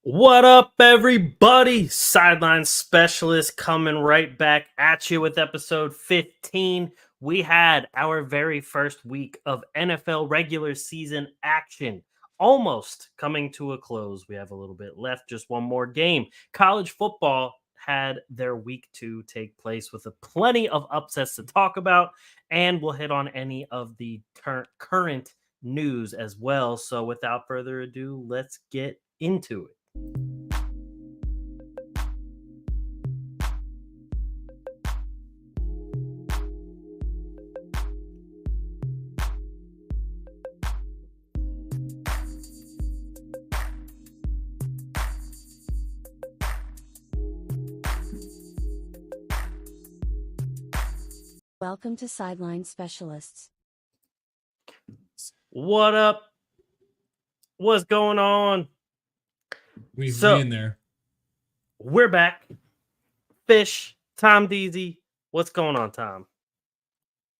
What up, everybody? Sideline Specialists coming right back at you with episode 15. We had our very first week of NFL regular season action almost coming to a close. We have a little bit left, just one more game. College football had their week 2 take place with plenty of upsets to talk about, and we'll hit on any of the current news as well. So, without further ado, let's get into it. Welcome to Sideline Specialists. What up? What's going on? We in there. We're back. Fish, Tom Deasy. What's going on, Tom?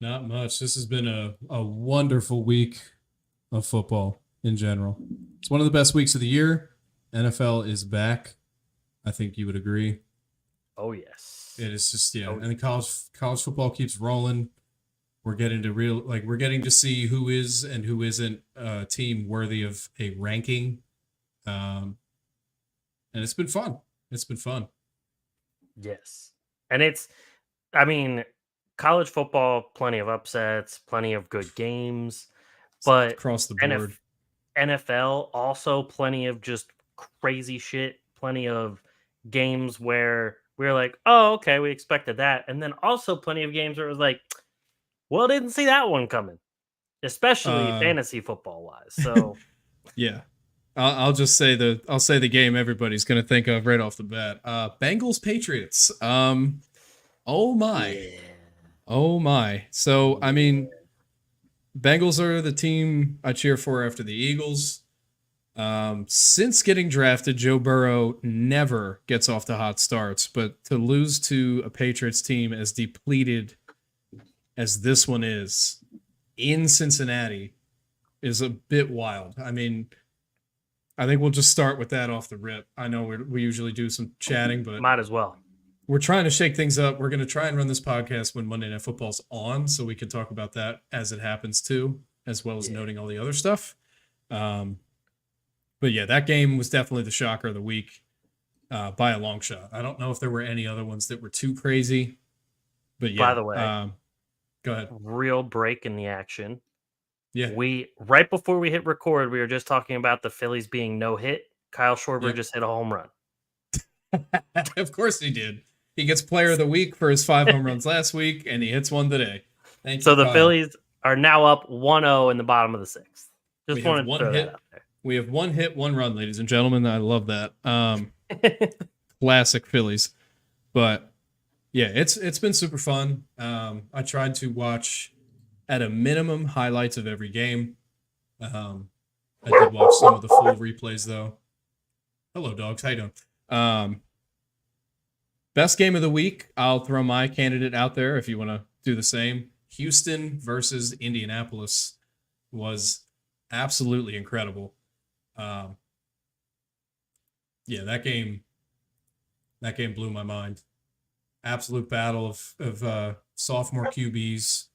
Not much. This has been a wonderful week of football in general. It's one of the best weeks of the year. NFL is back. I think you would agree. Oh, yes. It is just, and the college football keeps rolling. We're getting to see who is and who isn't a team worthy of a ranking. And it's been fun. Yes. And college football, plenty of upsets, plenty of good games, but across the board. NFL also plenty of just crazy shit, plenty of games where we're like, oh, okay, we expected that. And then also plenty of games where it was like, well, didn't see that one coming, especially fantasy football wise. So, yeah, I'll say the game everybody's going to think of right off the bat. Bengals Patriots. Oh my. Yeah. Oh my. So, I mean, Bengals are the team I cheer for after the Eagles. Since getting drafted, Joe Burrow never gets off to hot starts, but to lose to a Patriots team as depleted as this one is in Cincinnati is a bit wild. I mean, I think we'll just start with that off the rip. I know we usually do some chatting, but might as well. We're trying to shake things up. We're going to try and run this podcast when Monday Night Football's on, so we can talk about that as it happens too, as well as noting all the other stuff. But yeah, that game was definitely the shocker of the week by a long shot. I don't know if there were any other ones that were too crazy, but yeah. By the way, go ahead. Real break in the action. Yeah. Right before we hit record, we were just talking about the Phillies being no hit. Kyle Schwarber just hit a home run. Of course he did. He gets player of the week for his 5 home runs last week, and he hits one today. Thank you, So the Kyle. Phillies are now up 1-0 in the bottom of the 6th. Just wanted to throw that out there. We have 1 hit, 1 run, ladies and gentlemen. I love that. Classic Phillies. But yeah, it's been super fun. I tried to watch at a minimum highlights of every game. I did watch some of the full replays though. Hello, dogs. How you doing? Best game of the week. I'll throw my candidate out there if you want to do the same. Houston versus Indianapolis was absolutely incredible. Yeah, that game blew my mind. Absolute battle of sophomore QBs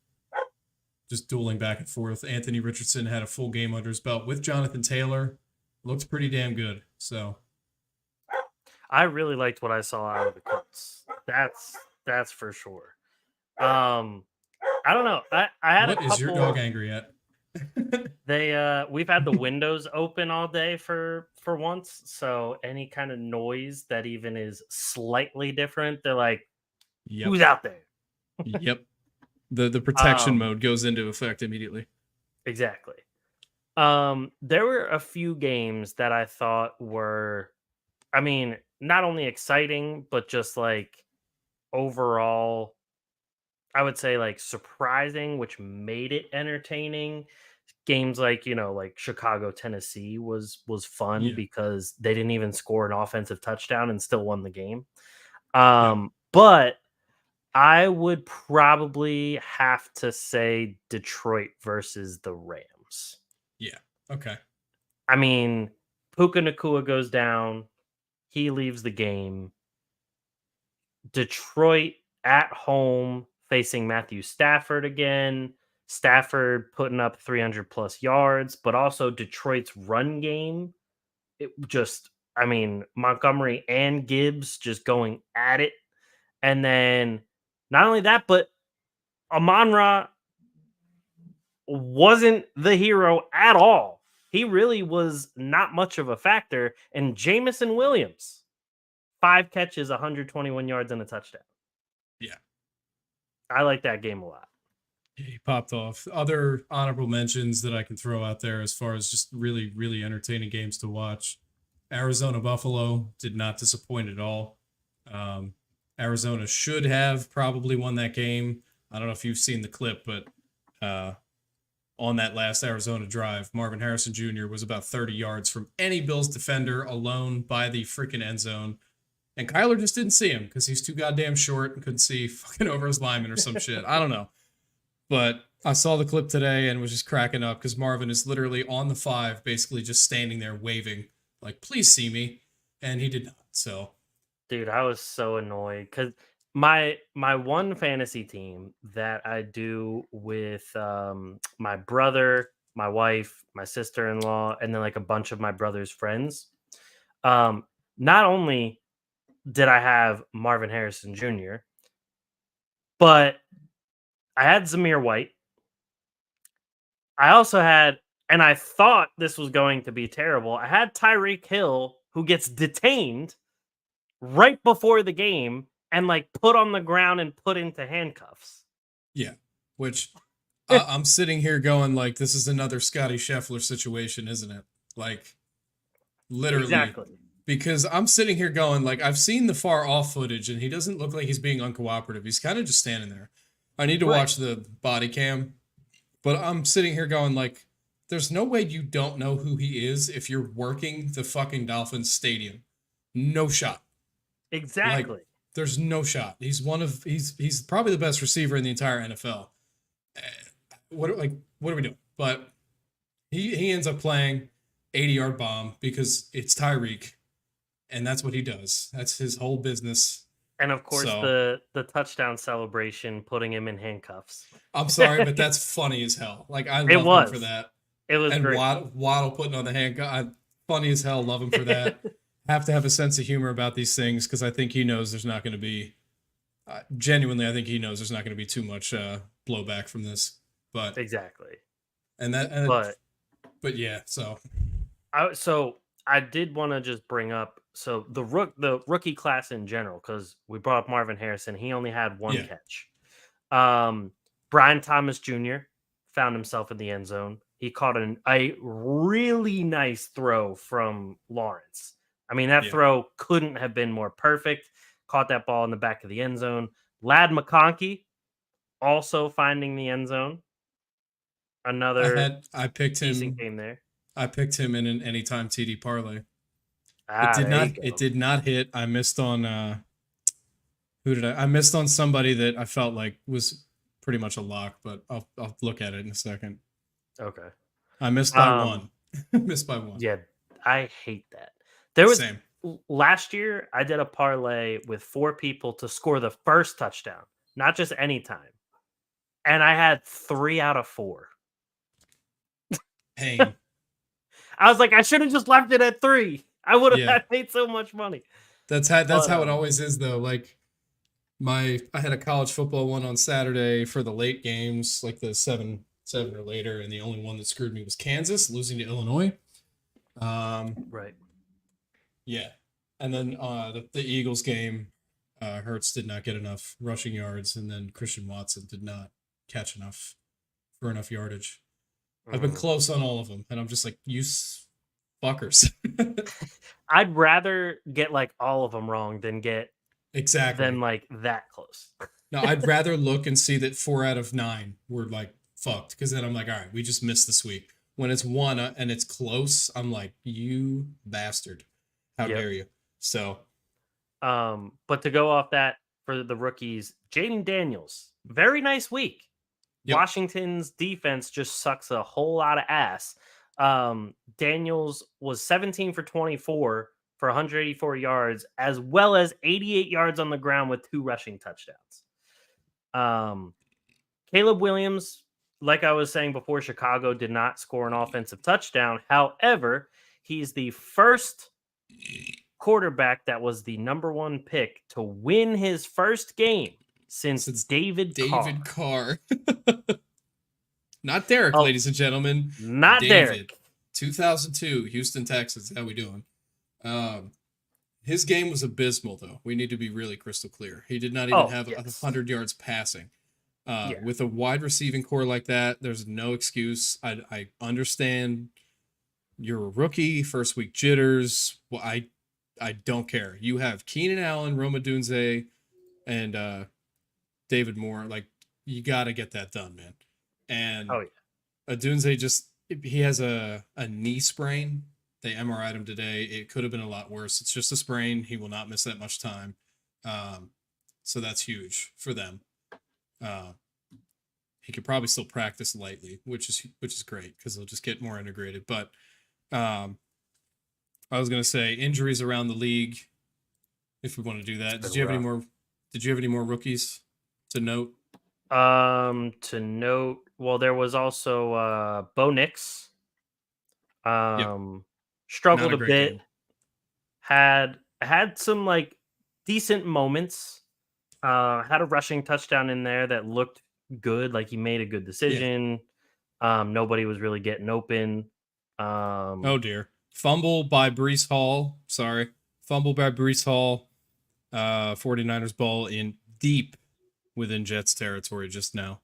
just dueling back and forth. Anthony Richardson had a full game under his belt with Jonathan Taylor. Looked pretty damn good. So I really liked what I saw out of the Colts. That's for sure. I don't know. I had what is your dog angry at? We've had the windows open all day for once, so any kind of noise that even is slightly different, they're like, who's out there? Yep. The protection mode goes into effect immediately. Exactly. There were a few games that I thought were, not only exciting, but just like overall, I would say like surprising, which made it entertaining. Games like, like Chicago, Tennessee was fun because they didn't even score an offensive touchdown and still won the game. But I would probably have to say Detroit versus the Rams. Yeah. Okay. Puka Nacua goes down. he leaves the game. Detroit at home facing Matthew Stafford again. Stafford putting up 300 plus yards, but also Detroit's run game. It just, I mean, Montgomery and Gibbs just going at it. And then not only that, but Amon-Ra wasn't the hero at all. He really was not much of a factor. And Jamison Williams, 5 catches, 121 yards, and a touchdown. Yeah. I like that game a lot. He popped off. Other honorable mentions that I can throw out there as far as just really, really entertaining games to watch. Arizona Buffalo did not disappoint at all. Arizona should have probably won that game. I don't know if you've seen the clip, but on that last Arizona drive, Marvin Harrison Jr. was about 30 yards from any Bills defender alone by the freaking end zone. And Kyler just didn't see him because he's too goddamn short and couldn't see fucking over his lineman or some shit. I don't know. But I saw the clip today and was just cracking up because Marvin is literally on the 5, basically just standing there waving, like, please see me. And he did not. So, dude, I was so annoyed because my one fantasy team that I do with my brother, my wife, my sister-in-law, and then like a bunch of my brother's friends. Not only did I have Marvin Harrison Jr., but I had Zamir White. I also had, and I thought this was going to be terrible, I had Tyreek Hill, who gets detained right before the game and like put on the ground and put into handcuffs. Yeah, which I'm sitting here going like, this is another Scotty Scheffler situation, isn't it? Like, literally. Exactly. Because I'm sitting here going like, I've seen the far off footage and he doesn't look like he's being uncooperative. He's kind of just standing there. I need to watch the body cam, but I'm sitting here going like, there's no way you don't know who he is if you're working the fucking Dolphins stadium. No shot. Exactly. Like, there's no shot. He's probably the best receiver in the entire NFL. What are we doing? But he ends up playing 80-yard bomb because it's Tyreek, and that's what he does. That's his whole business. And of course, the touchdown celebration, putting him in handcuffs. I'm sorry, but that's funny as hell. Like, I love him for that. It was and great. Waddle putting on the handcuff. Funny as hell. Love him for that. Have to have a sense of humor about these things because I think he knows there's not going to be. Genuinely, I think he knows there's not going to be too much blowback from this. But exactly. But yeah, so I did want to just bring up the rookie class in general, because we brought up Marvin Harrison. He only had one catch. Brian Thomas Jr. found himself in the end zone. He caught a really nice throw from Lawrence. I mean, that throw couldn't have been more perfect. Caught that ball in the back of the end zone. Ladd McConkey also finding the end zone. I picked him. Game there. I picked him in an anytime TD parlay. It did not hit. I missed on I missed on somebody that I felt like was pretty much a lock, but I'll look at it in a second. Okay. I missed by one. Missed by one. Yeah, I hate that. There was last year I did a parlay with 4 people to score the first touchdown, not just any time. And I had 3 out of 4. Pain. I was like, I should have just left it at 3. I would have made so much money. That's how it always is though. Like I had a college football one on Saturday for the late games, like the 7 or later, and the only one that screwed me was Kansas losing to Illinois. Right. Yeah. And then the Eagles game, Hurts did not get enough rushing yards, and then Christian Watson did not catch enough yardage. I've been close on all of them, and I'm just like, you fuckers. I'd rather get like all of them wrong than get than like that close. No, I'd rather look and see that 4 out of 9 were like fucked, because then I'm like, all right, we just missed this week. When it's 1 and it's close, I'm like, you bastard. How dare you? So, but to go off that for the rookies, Jaden Daniels, very nice week. Yep. Washington's defense just sucks a whole lot of ass. Daniels was 17 for 24 for 184 yards, as well as 88 yards on the ground with 2 rushing touchdowns. Caleb Williams, like I was saying before, Chicago did not score an offensive touchdown. However, he's the first quarterback that was the number 1 pick to win his first game since David Carr. Not Derek, Oh, ladies and gentlemen. not David. Derek. 2002, Houston, Texas. How we doing? His game was abysmal, though. We need to be really crystal clear. He did not even have 100 yards passing. With a wide receiving core like that, there's no excuse. I understand you're a rookie, first week jitters. Well, I don't care. You have Keenan Allen, Rome Odunze, and David Moore. Like, you got to get that done, man. And Odunze he has a knee sprain. They MRI'd him today. It could have been a lot worse. It's just a sprain. He will not miss that much time. So that's huge for them. He could probably still practice lightly, which is great because they'll just get more integrated. But I was gonna say injuries around the league. If we want to do that, did you have any more rookies to note? Well, there was also Bo Nix. Struggled a bit. Game. Had some like decent moments. Had a rushing touchdown in there that looked good, like he made a good decision. Nobody was really getting open. Oh dear. Fumble by Breece Hall. 49ers ball in deep within Jets territory just now.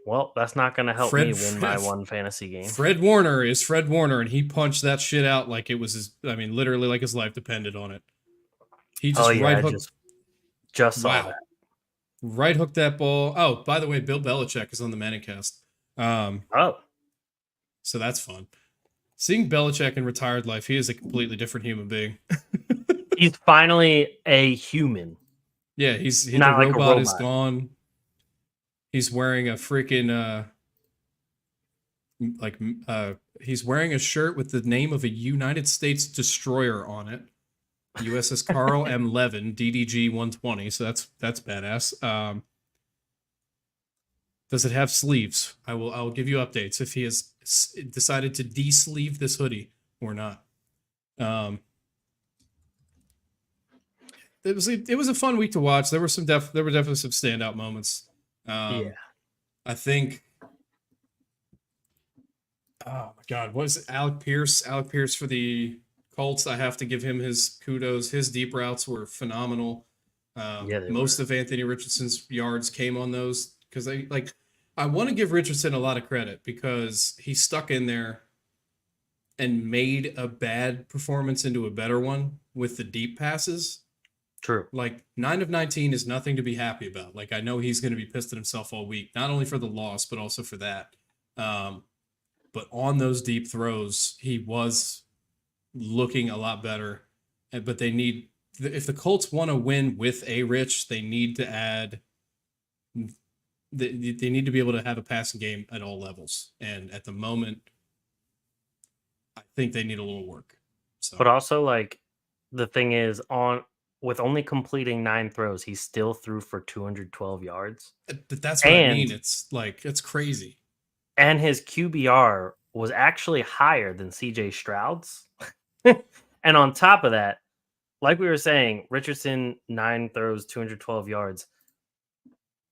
Well, that's not going to help me win my one fantasy game. Fred Warner is Fred Warner, and he punched that shit out like it was literally like his life depended on it. He just right hooked. Just saw that. Right hooked that ball. Oh, by the way, Bill Belichick is on the Manicast. So that's fun. Seeing Belichick in retired life, he is a completely different human being. He's finally a human. Yeah, the robot is gone. He's wearing a freaking he's wearing a shirt with the name of a United States destroyer on it. USS Carl M. Levin, DDG 120. So that's badass. Does it have sleeves? I will give you updates if he has decided to de-sleeve this hoodie or not. It was a fun week to watch. There were definitely some standout moments. I think. Oh my God, what is it? Alec Pierce for the Colts. I have to give him his kudos. His deep routes were phenomenal. Most of Anthony Richardson's yards came on those because I want to give Richardson a lot of credit because he stuck in there and made a bad performance into a better one with the deep passes. True. 9 of 19 is nothing to be happy about. I know he's going to be pissed at himself all week, not only for the loss, but also for that. But on those deep throws, he was looking a lot better. But they need, if the Colts want to win with a Rich, they need to add, they need to be able to have a passing game at all levels. And at the moment, I think they need a little work. So. But also, the thing is, with only completing 9 throws, he still threw for 212 yards. But that's what I mean. It's crazy. And his QBR was actually higher than CJ Stroud's. And on top of that, like we were saying, Richardson, 9 throws, 212 yards.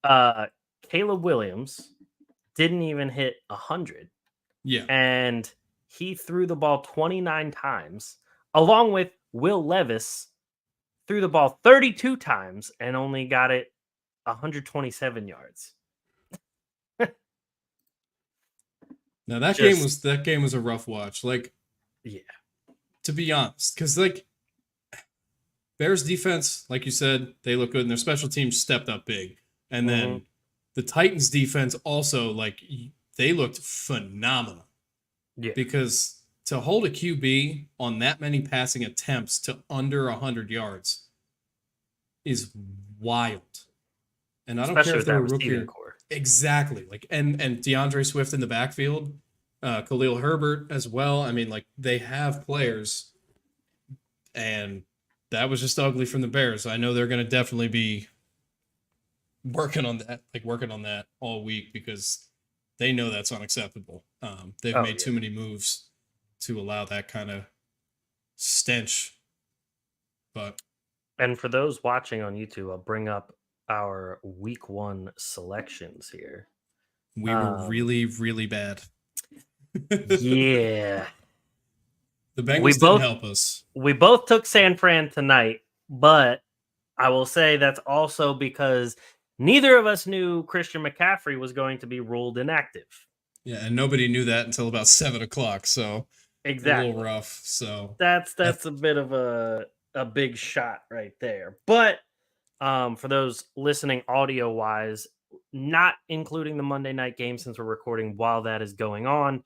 Caleb Williams didn't even hit 100. Yeah. And he threw the ball 29 times, along with Will Levis, threw the ball 32 times and only got it 127 yards. Now that game was a rough watch. To be honest, because Bears defense, like you said, they look good, and their special teams stepped up big. And then the Titans defense also, they looked phenomenal. Yeah. Because to hold a QB on that many passing attempts to under 100 yards is wild. And I don't care if they're a rookie. Exactly. And DeAndre Swift in the backfield, Khalil Herbert as well. I mean, they have players. And that was just ugly from the Bears. I know they're going to definitely be working on that all week because they know that's unacceptable. They've made too many moves to allow that kind of stench. And for those watching on YouTube, I'll bring up our week 1 selections here. We were really, really bad. Yeah. The Bengals didn't help us. We both took San Fran tonight, but I will say that's also because neither of us knew Christian McCaffrey was going to be ruled inactive. Yeah, and nobody knew that until about 7:00, so exactly. A little rough. So that's a bit of a big shot right there. But for those listening audio wise, not including the Monday night game since we're recording while that is going on,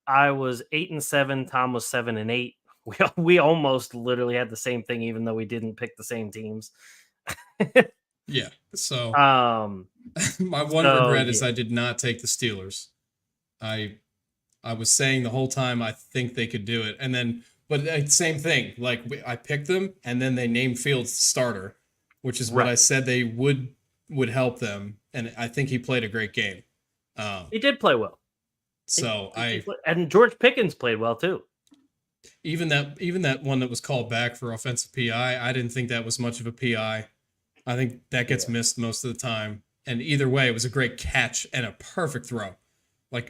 I was 8-7. Tom was 7-8. We almost literally had the same thing, even though we didn't pick the same teams. Yeah. So my one regret is I did not take the Steelers. I was saying the whole time I think they could do it, and then same thing. Like I picked them, and then they named Fields starter, which is what I said they would help them, and I think he played a great game. He did play well. So and George Pickens played well too. Even that one that was called back for offensive PI, I didn't think that was much of a PI. I think that gets missed most of the time. And either way, it was a great catch and a perfect throw.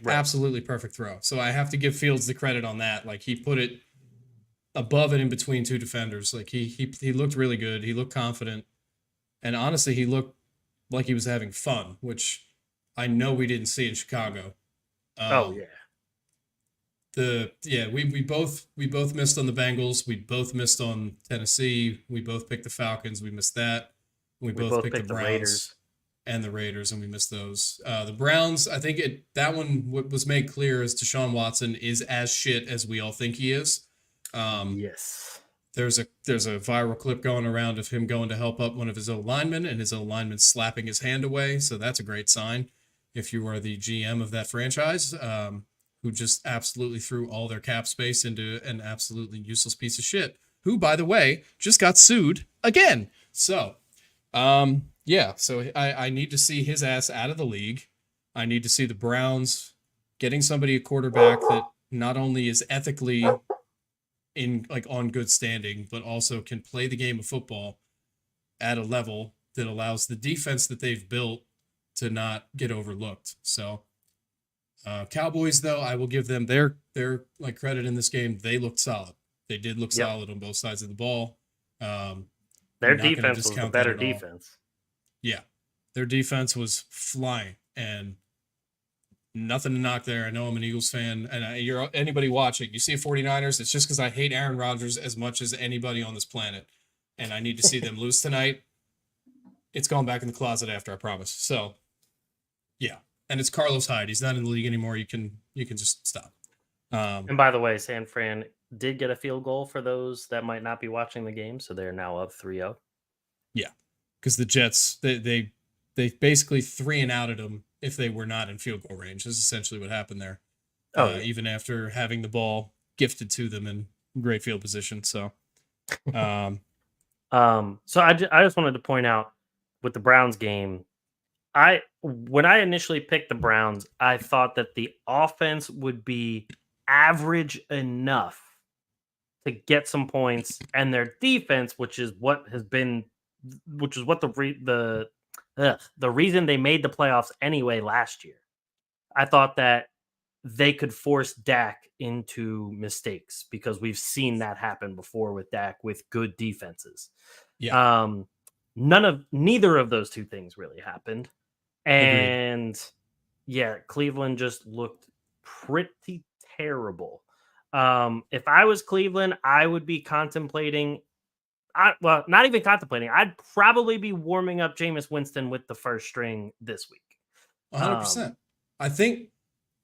Absolutely perfect throw. So I have to give Fields the credit on that. Like he put it above and in between two defenders. Like he looked really good. He looked confident. And honestly, he looked like he was having fun, which I know we didn't see in Chicago. We both missed on the Bengals. We both missed on Tennessee. We both picked the Falcons. We missed that. We both picked the Browns Raiders. And the Raiders, and we missed those. The Browns, I think that one was made clear as Deshaun Watson is as shit as we all think he is. Yes. There's a viral clip going around of him going to help up one of his O-linemen and his O-lineman slapping his hand away. So that's a great sign if you are the GM of that franchise, who just absolutely threw all their cap space into an absolutely useless piece of shit, who, by the way, just got sued again. So, so I need to see his ass out of the league. I need to see the Browns getting somebody a quarterback that not only is ethically on good standing, but also can play the game of football at a level that allows the defense that they've built to not get overlooked. So Cowboys, though, I will give them their credit in this game. They looked solid. They did look solid on both sides of the ball. Their defense was the better defense. Yeah, their defense was flying, and nothing to knock there. I know I'm an Eagles fan, and anybody watching, you see 49ers, it's just because I hate Aaron Rodgers as much as anybody on this planet, and I need to see them lose tonight. It's going back in the closet after, I promise. So, yeah. And it's Carlos Hyde. He's not in the league anymore. You can just stop. And by the way, San Fran did get a field goal for those that might not be watching the game, so they're now up 3-0. Yeah, because the Jets, they basically 3-and-outed them if they were not in field goal range. Is essentially what happened there. Even after having the ball gifted to them in great field position. So, so I just wanted to point out with the Browns game, when I initially picked the Browns, I thought that the offense would be average enough to get some points, and their defense, which is what the reason they made the playoffs anyway last year. I thought that they could force Dak into mistakes because we've seen that happen before with Dak with good defenses. Yeah. Neither of those two things really happened. And Agreed. Cleveland just looked pretty terrible. If I was Cleveland, I would be contemplating, not even contemplating. I'd probably be warming up Jameis Winston with the first string this week. 100%. I think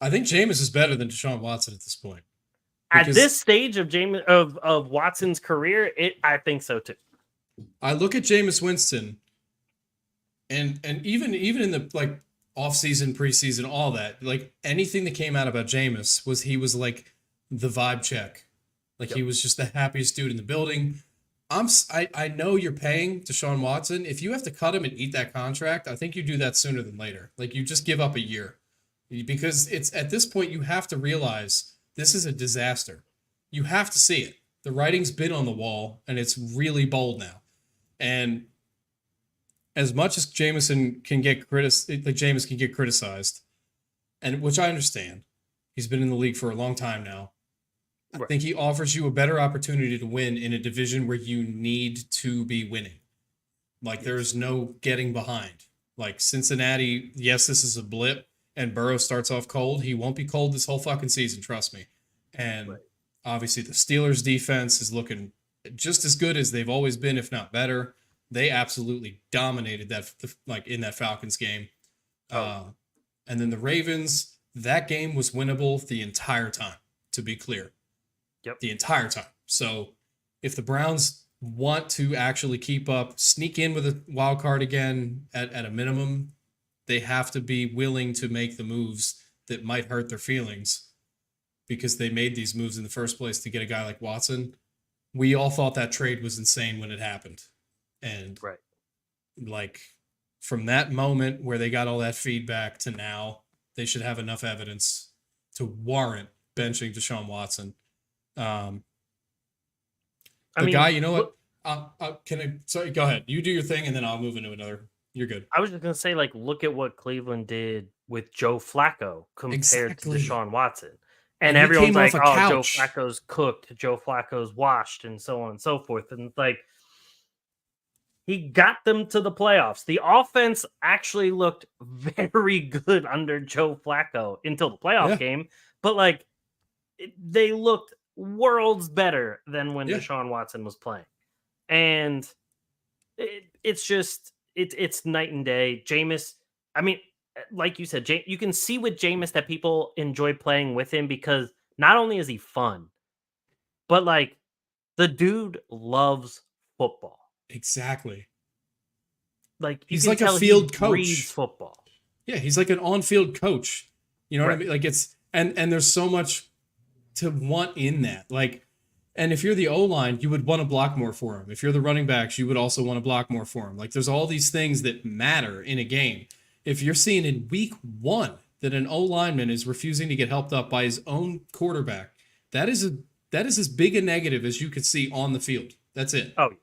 Jameis is better than Deshaun Watson at this point. At this stage of Watson's career, I think so too. I look at Jameis Winston, and even in the off-season, preseason, all that, anything that came out about Jameis was he was like the vibe check. He was just the happiest dude in the building. I know you're paying Deshaun Watson. If you have to cut him and eat that contract, I think you do that sooner than later. Like you just give up a year. Because it's at this point you have to realize this is a disaster. You have to see it. The writing's been on the wall and it's really bold now. And as much as Jameis can get criticized, and which I understand. He's been in the league for a long time now. I think he offers you a better opportunity to win in a division where you need to be winning. Like there's no getting behind. Like Cincinnati, yes, this is a blip, and Burrow starts off cold. He won't be cold this whole fucking season, trust me. And obviously the Steelers defense is looking just as good as they've always been, if not better. They absolutely dominated that, like in that Falcons game. And then the Ravens, that game was winnable the entire time, to be clear. Yep. The entire time. So if the Browns want to actually keep up, sneak in with a wild card again at a minimum, they have to be willing to make the moves that might hurt their feelings because they made these moves in the first place to get a guy like Watson. We all thought that trade was insane when it happened. And like from that moment where they got all that feedback to now, they should have enough evidence to warrant benching Deshaun Watson. Guy, you know what? Sorry, go ahead. You do your thing, and then I'll move into another. You're good. I was just gonna say, like, look at what Cleveland did with Joe Flacco compared to Deshaun Watson, and everyone's like, "Oh, Joe Flacco's cooked, Joe Flacco's washed," and so on and so forth. And like, he got them to the playoffs. The offense actually looked very good under Joe Flacco until the playoff game, but like, they looked worlds better than when Deshaun Watson was playing. And it's just it's night and day. Jameis, I mean, like you said, you can see with Jameis that people enjoy playing with him because not only is he fun, but like the dude loves football. Exactly. Like he's like a field coach. Football. Yeah, he's like an on-field coach. You know what I mean? Like it's and there's so much to want in that. Like, and if you're the O-line, you would want to block more for him. If you're the running backs, you would also want to block more for him. Like there's all these things that matter in a game. If you're seeing in week 1 that an O-lineman is refusing to get helped up by his own quarterback, that is as big a negative as you could see on the field. That's it. Oh, yeah.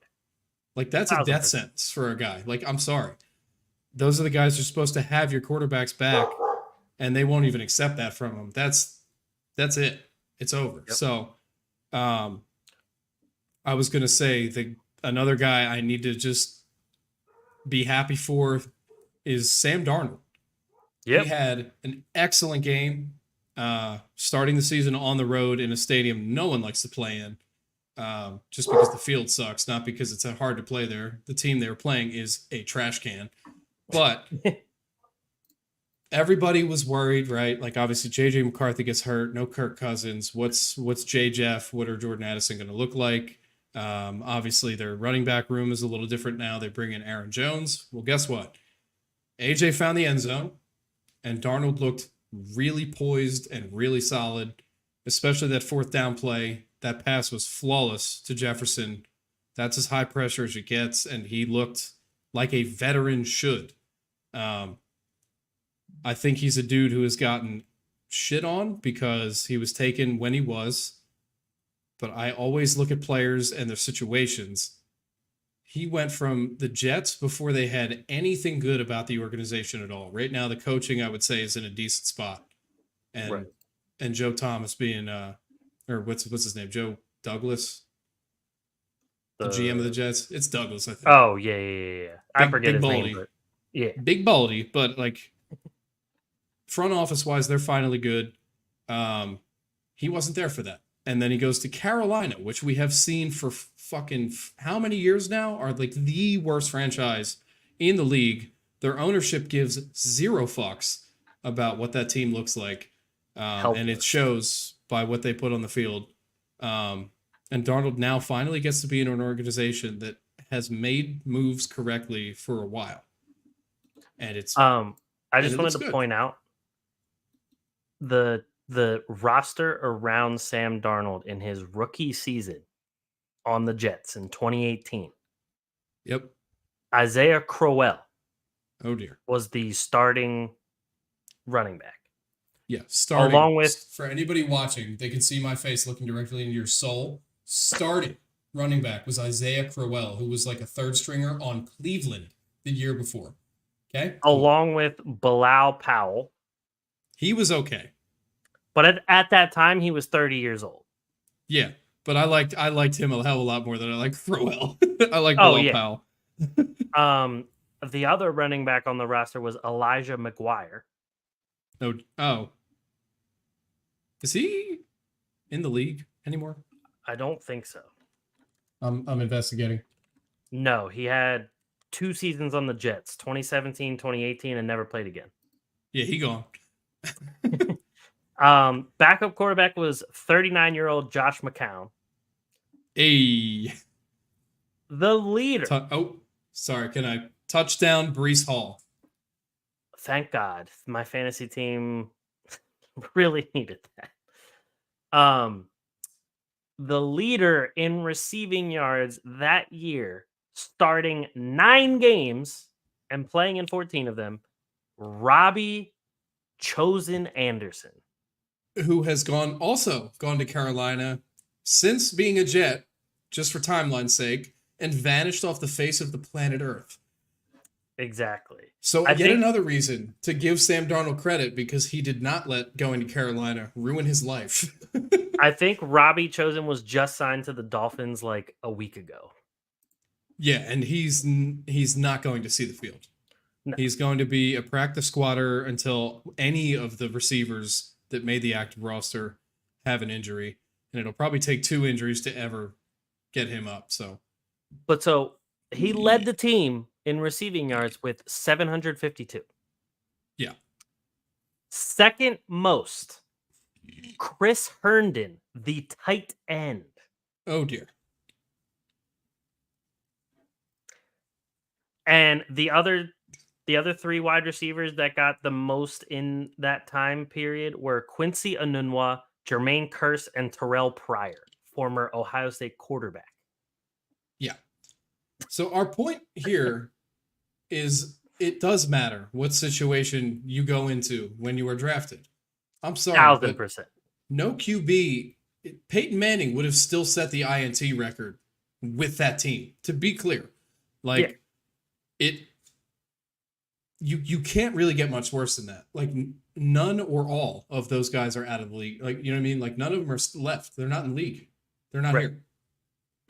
Like that's a death sentence for a guy. Like, I'm sorry. Those are the guys who are supposed to have your quarterback's back, and they won't even accept that from them. That's it. It's over. Yep. So, I was going to say another guy I need to just be happy for is Sam Darnold. Yep. He had an excellent game starting the season on the road in a stadium no one likes to play in just because the field sucks, not because it's hard to play there. The team they were playing is a trash can. But everybody was worried, right? Like obviously JJ McCarthy gets hurt, no Kirk Cousins. What's J Jeff? What are Jordan Addison going to look like? Obviously their running back room is a little different now. They bring in Aaron Jones. Well, guess what? AJ found the end zone, and Darnold looked really poised and really solid, especially that 4th down play. That pass was flawless to Jefferson. That's as high pressure as it gets, and he looked like a veteran should. I think he's a dude who has gotten shit on because he was taken when he was. But I always look at players and their situations. He went from the Jets before they had anything good about the organization at all. Right now, the coaching, I would say, is in a decent spot. And Joe Thomas being, or what's his name? Joe Douglas? The GM of the Jets? It's Douglas, I think. Oh, yeah. I forget his name, but yeah. Big baldy, but like front office-wise, they're finally good. He wasn't there for that. And then he goes to Carolina, which we have seen for fucking how many years now? Are like the worst franchise in the league. Their ownership gives 0 fucks about what that team looks like. And it shows by what they put on the field. And Darnold now finally gets to be in an organization that has made moves correctly for a while. And it's I just wanted to point out the roster around Sam Darnold in his rookie season on the Jets in 2018. Yep. Isaiah Crowell Oh dear. was the starting running back. Yeah, starting. Along with For anybody watching, they can see my face looking directly into your soul. Starting running back was Isaiah Crowell, who was like a third stringer on Cleveland the year before. Okay? along with Bilal Powell. He was okay. But at that time, he was 30 years old. Yeah, but I liked him a hell of a lot more than I like Crowell. I like Oh, Bilal yeah. Powell. The other running back on the roster was Elijah McGuire. Oh. Is he in the league anymore? I don't think so. I'm investigating. No, he had 2 seasons on the Jets, 2017, 2018, and never played again. Yeah, he gone. Backup quarterback was 39-year-old Josh McCown. Hey. The leader. Sorry. Can I touchdown Breece Hall? Thank God. My fantasy team really needed that. The leader in receiving yards that year, starting 9 games and playing in 14 of them, Robbie Chosen Anderson, who has gone to Carolina since being a Jet, just for timeline's sake, and vanished off the face of the planet Earth. Exactly. So another reason to give Sam Darnold credit, because he did not let going to Carolina ruin his life. I think Robbie Chosen was just signed to the Dolphins like a week ago. Yeah, and he's not going to see the field. No. He's going to be a practice squatter until any of the receivers that made the active roster have an injury, and it'll probably take 2 injuries to ever get him up. So he led the team in receiving yards with 752. Yeah. Second most, Chris Herndon, the tight end. Oh dear. And the other 3 wide receivers that got the most in that time period were Quincy Enunwa, Jermaine Kearse, and Terrell Pryor, former Ohio State quarterback. Yeah. So our point here is it does matter what situation you go into when you are drafted. I'm sorry, 1,000%. No QB. Peyton Manning would have still set the INT record with that team. To be clear, You can't really get much worse than that. Like, none or all of those guys are out of the league. Like, you know what I mean? Like, none of them are left. They're not in the league. They're not here.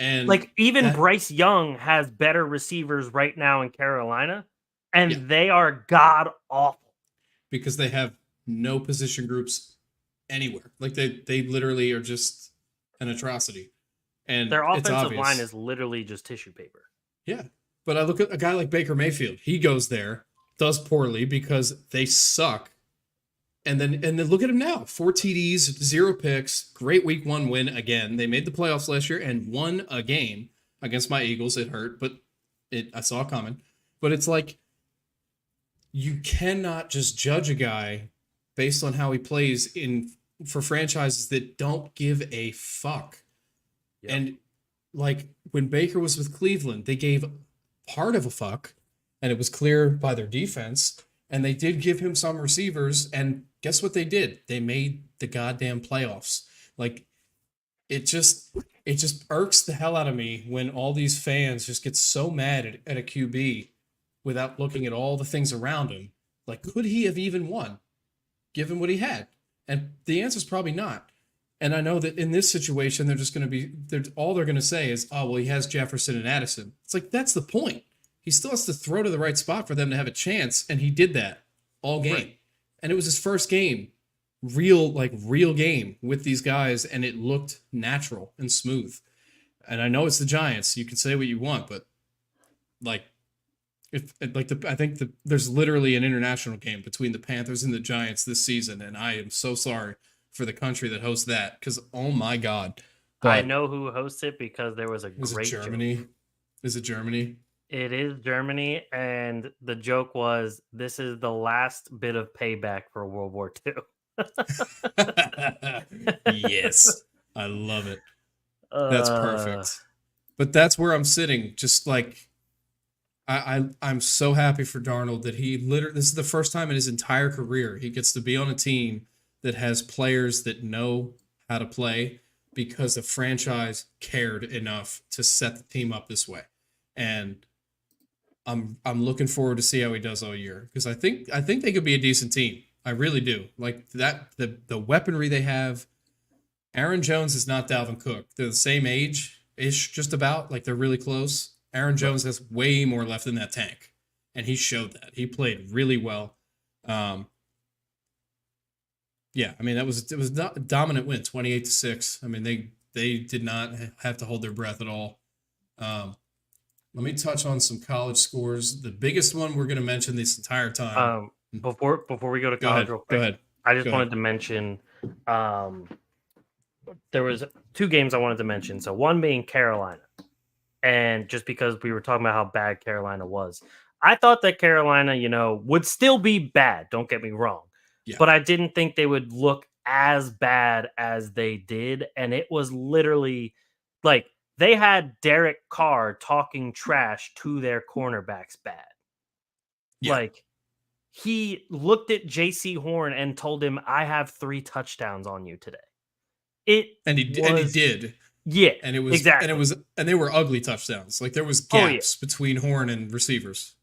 And like, even Bryce Young has better receivers right now in Carolina, and they are god awful because they have no position groups anywhere. Like, they literally are just an atrocity. And their offensive line is literally just tissue paper. Yeah. But I look at a guy like Baker Mayfield. He goes there, does poorly because they suck. And then look at him now. 4 TDs, 0 picks, great week 1 win again. They made the playoffs last year and won a game against my Eagles. It hurt, but I saw it coming. But it's like, you cannot just judge a guy based on how he plays for franchises that don't give a fuck. Yep. And like, when Baker was with Cleveland, they gave part of a fuck, and it was clear by their defense, and they did give him some receivers, and guess what they did? They made the goddamn playoffs. Like, it just irks the hell out of me when all these fans just get so mad at a QB without looking at all the things around him. Like, could he have even won given what he had? And the answer is probably not. And I know that in this situation, they're just going to be, all they're going to say is, oh, well, he has Jefferson and Addison. It's like, that's the point. He still has to throw to the right spot for them to have a chance. And he did that all game. Right. And it was his first game, real game with these guys. And it looked natural and smooth. And I know it's the Giants. You can say what you want, but like, I think there's literally an international game between the Panthers and the Giants this season. And I am so sorry for the country that hosts that, because oh my god. But I know who hosts it because there was a great Germany joke. Is it Germany? It is Germany, and the joke was, this is the last bit of payback for World War II. Yes, I love it. That's perfect. But that's where I'm sitting. Just like I'm so happy for Darnold that he literally this is the first time in his entire career he gets to be on a team that has players that know how to play because the franchise cared enough to set the team up this way. And I'm looking forward to see how he does all year because I think they could be a decent team. I really do. Like that the weaponry they have. Aaron Jones is not Dalvin Cook. They're the same age ish, just about. Like they're really close. Aaron Jones has way more left in that tank, and he showed that. He played really well. Yeah, I mean it was not a dominant win, 28-6. I mean they did not have to hold their breath at all. Let me touch on some college scores. The biggest one we're going to mention this entire time. Before we go to Go college, ahead. real quick, Go ahead. I just Go wanted ahead. to mention there was 2 games I wanted to mention. So one being Carolina, and just because we were talking about how bad Carolina was, I thought that Carolina, would still be bad. Don't get me wrong, Yeah. but I didn't think they would look as bad as they did, and it was literally like they had Derek Carr talking trash to their cornerbacks bad. Yeah. Like he looked at JC Horn and told him, "I have 3 touchdowns on you today." And he did. Yeah, And it was exactly. and they were ugly touchdowns. Like there was Oh yeah. gaps between Horn and receivers.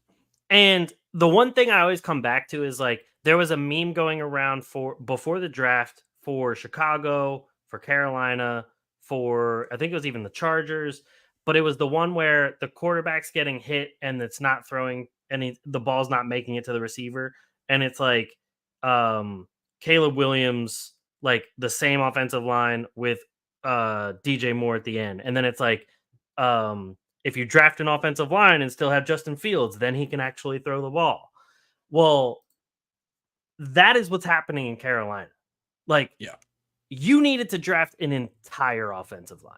And the one thing I always come back to is like there was a meme going around for before the draft for Chicago, for Carolina, for I think it was even the Chargers, but it was the one where the quarterback's getting hit and it's not throwing and the ball's not making it to the receiver, and it's like Caleb Williams, like the same offensive line with DJ Moore at the end, and then it's like if you draft an offensive line and still have Justin Fields, then he can actually throw the ball. Well, that is what's happening in Carolina. Like, Yeah. you needed to draft an entire offensive line.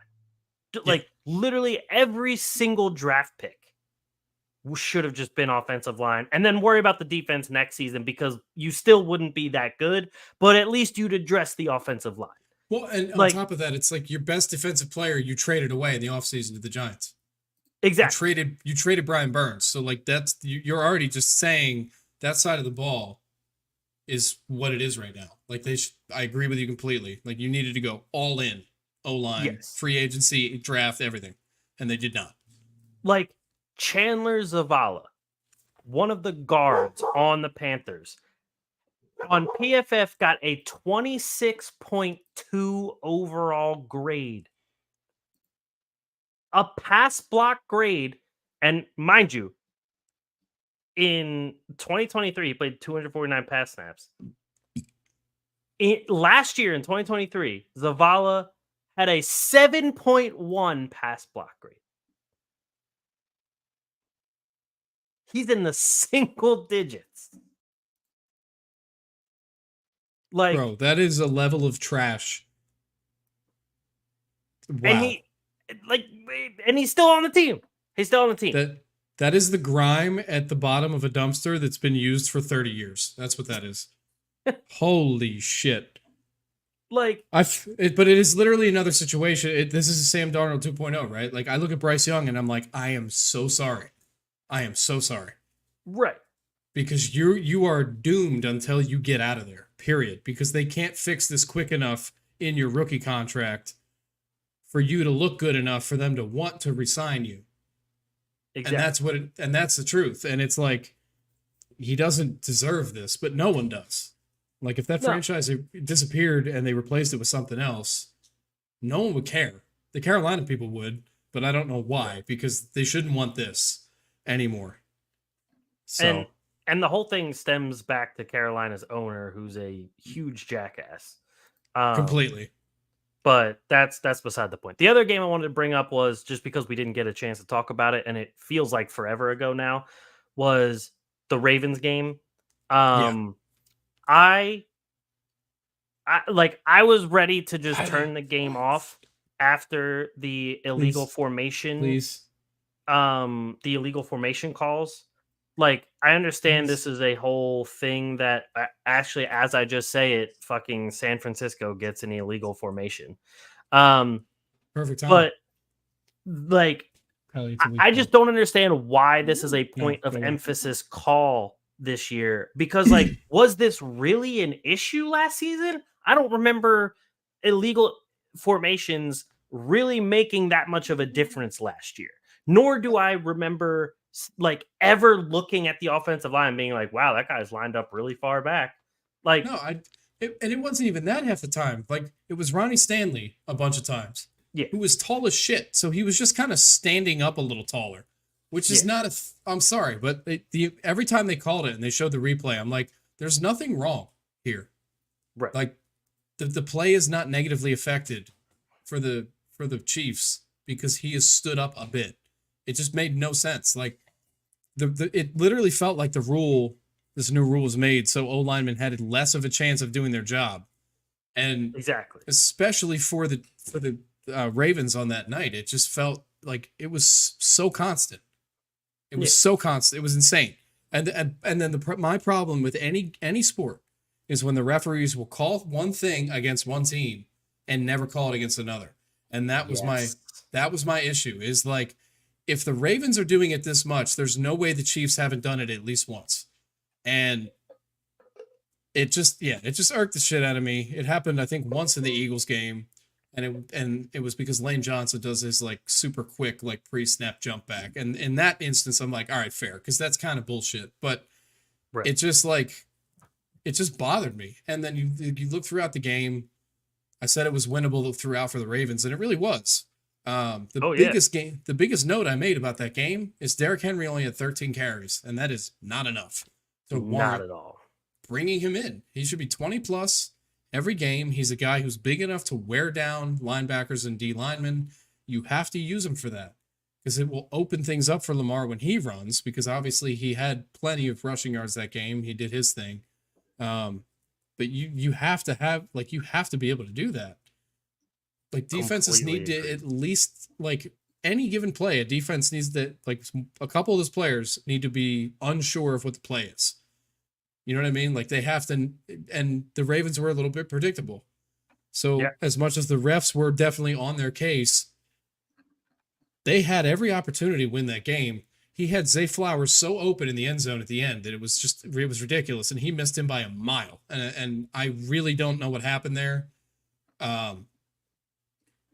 Like, literally every single draft pick should have just been offensive line, and then worry about the defense next season because you still wouldn't be that good, but at least you'd address the offensive line. Well, and on Like, top of that, it's like your best defensive player you traded away in the offseason to the Giants. exactly. You traded Brian Burns. So like you're already just saying that side of the ball is what it is right now. Like I agree with you completely. Like you needed to go all in, O-line, Yes. free agency, draft, everything. And they did not. Like Chandler Zavala, one of the guards on the Panthers, on PFF got a 26.2 overall grade. A pass block grade, and mind you, in 2023, he played 249 pass snaps. Last year in 2023, Zavala had a 7.1 pass block grade. He's in the single digits. Like, bro, that is a level of trash. Wow. And he's still on the team. He's still on the team. That is the grime at the bottom of a dumpster that's been used for 30 years. That's what that is. Holy shit. Like, but it is literally another situation. This is a Sam Darnold 2.0, right? Like I look at Bryce Young and I'm like, I am so sorry. I am so sorry. Right. Because you are doomed until you get out of there. Period. Because they can't fix this quick enough in your rookie contract for you to look good enough for them to want to resign you. Exactly. And that's the truth. And it's like he doesn't deserve this, but no one does. Like if that franchise disappeared and they replaced it with something else, no one would care. The Carolina people would, but I don't know why, because they shouldn't want this anymore. So and the whole thing stems back to Carolina's owner, who's a huge jackass. Completely. But that's beside the point. The other game I wanted to bring up was, just because we didn't get a chance to talk about it, and it feels like forever ago now, was the Ravens game. I was ready to just turn the game off after the illegal formation. The illegal formation calls. Like, I understand this is a whole thing that actually, as I just say it, fucking San Francisco gets an illegal formation. Perfect time. But like Probably it's a weak I just point. don't understand why this is a point of go ahead. emphasis call this year. Because, like, was this really an issue last season? I don't remember illegal formations really making that much of a difference last year. Nor do I remember like ever looking at the offensive line and being like, "Wow, that guy's lined up really far back." Like, No, and it wasn't even that half the time. Like it was Ronnie Stanley a bunch of times, yeah, who was tall as shit. So he was just kind of standing up a little taller, which is Yeah. not a. I'm sorry, but every time they called it and they showed the replay, I'm like, there's nothing wrong here. right, Like the play is not negatively affected for the Chiefs because he has stood up a bit. It just made no sense. Like it literally felt like this new rule was made so O linemen had less of a chance of doing their job, and exactly. especially for the Ravens on that night, it just felt like it was so constant. It was so constant. It was insane. And then my problem with any sport is when the referees will call one thing against one team and never call it against another. And that was my issue. Is like, if the Ravens are doing it this much, there's no way the Chiefs haven't done it at least once. And it just irked the shit out of me. It happened, I think, once in the Eagles game, and it was because Lane Johnson does his like super quick like pre-snap jump back, and in that instance, I'm like, all right, fair, because that's kind of bullshit. But Right. it just bothered me. And then you look throughout the game. I said it was winnable throughout for the Ravens, and it really was. The biggest note I made about that game is Derrick Henry only had 13 carries, and that is not enough to Not warrant at all. bringing him in. He should be 20 plus every game. He's a guy who's big enough to wear down linebackers and D linemen. You have to use him for that because it will open things up for Lamar when he runs, because obviously he had plenty of rushing yards that game. He did his thing. But you have to be able to do that. Like defenses need to at least, like, any given play, a defense needs to, like, a couple of those players need to be unsure of what the play is. You know what I mean? Like, they have to, and the Ravens were a little bit predictable. So as much as the refs were definitely on their case, they had every opportunity to win that game. He had Zay Flowers so open in the end zone at the end that it was ridiculous, and he missed him by a mile. And I really don't know what happened there.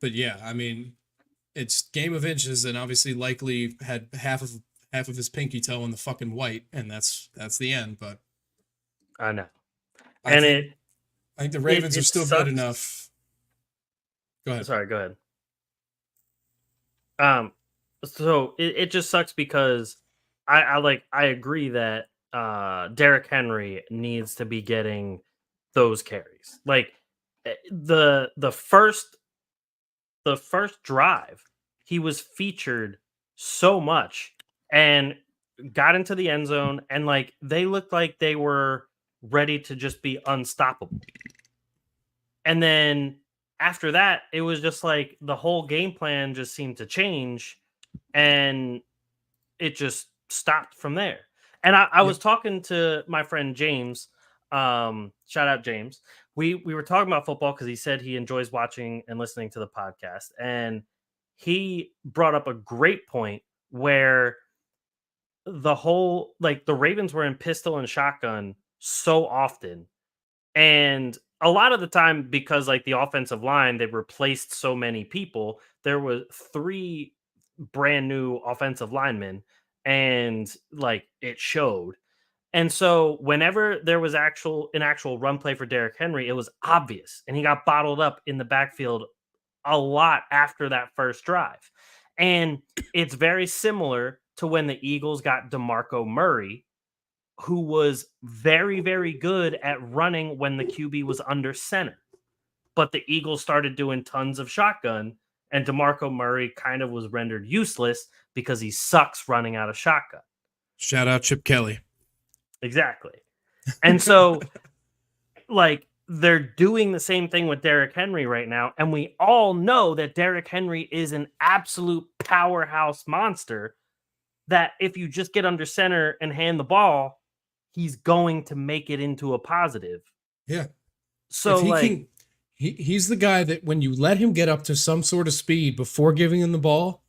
But yeah, I mean, it's game of inches, and obviously likely had half of his pinky toe in the fucking white, and that's the end. But I know. I think the Ravens are still good enough. Go ahead. Sorry, go ahead. So it just sucks because I agree that Derrick Henry needs to be getting those carries. Like the first drive, he was featured so much and got into the end zone, and like they looked like they were ready to just be unstoppable. And then after that, it was just like the whole game plan just seemed to change, and it just stopped from there. And I was talking to my friend James. Shout out James. We were talking about football because he said he enjoys watching and listening to the podcast, and he brought up a great point where the whole, like, the Ravens were in pistol and shotgun so often, and a lot of the time, because like the offensive line, they replaced so many people, there were 3 brand new offensive linemen, and like it showed. And so whenever there was an actual run play for Derrick Henry, it was obvious, and he got bottled up in the backfield a lot after that first drive. And it's very similar to when the Eagles got DeMarco Murray, who was very, very good at running when the QB was under center. But the Eagles started doing tons of shotgun, and DeMarco Murray kind of was rendered useless because he sucks running out of shotgun. Shout out Chip Kelly. Exactly. And so, like, they're doing the same thing with Derrick Henry right now. And we all know that Derrick Henry is an absolute powerhouse monster, that if you just get under center and hand the ball, he's going to make it into a positive. Yeah. So he's the guy that when you let him get up to some sort of speed before giving him the ball,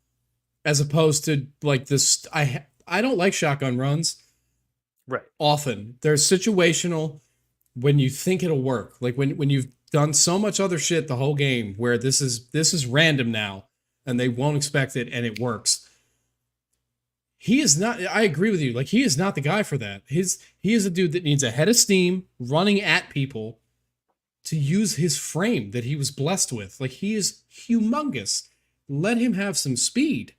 as opposed to like this. I don't like shotgun runs Right. often. They're situational when you think it'll work. Like when you've done so much other shit the whole game where this is random now and they won't expect it and it works. He is not. I agree with you. Like he is not the guy for that. He is a dude that needs a head of steam running at people to use his frame that he was blessed with. Like he is humongous. Let him have some speed.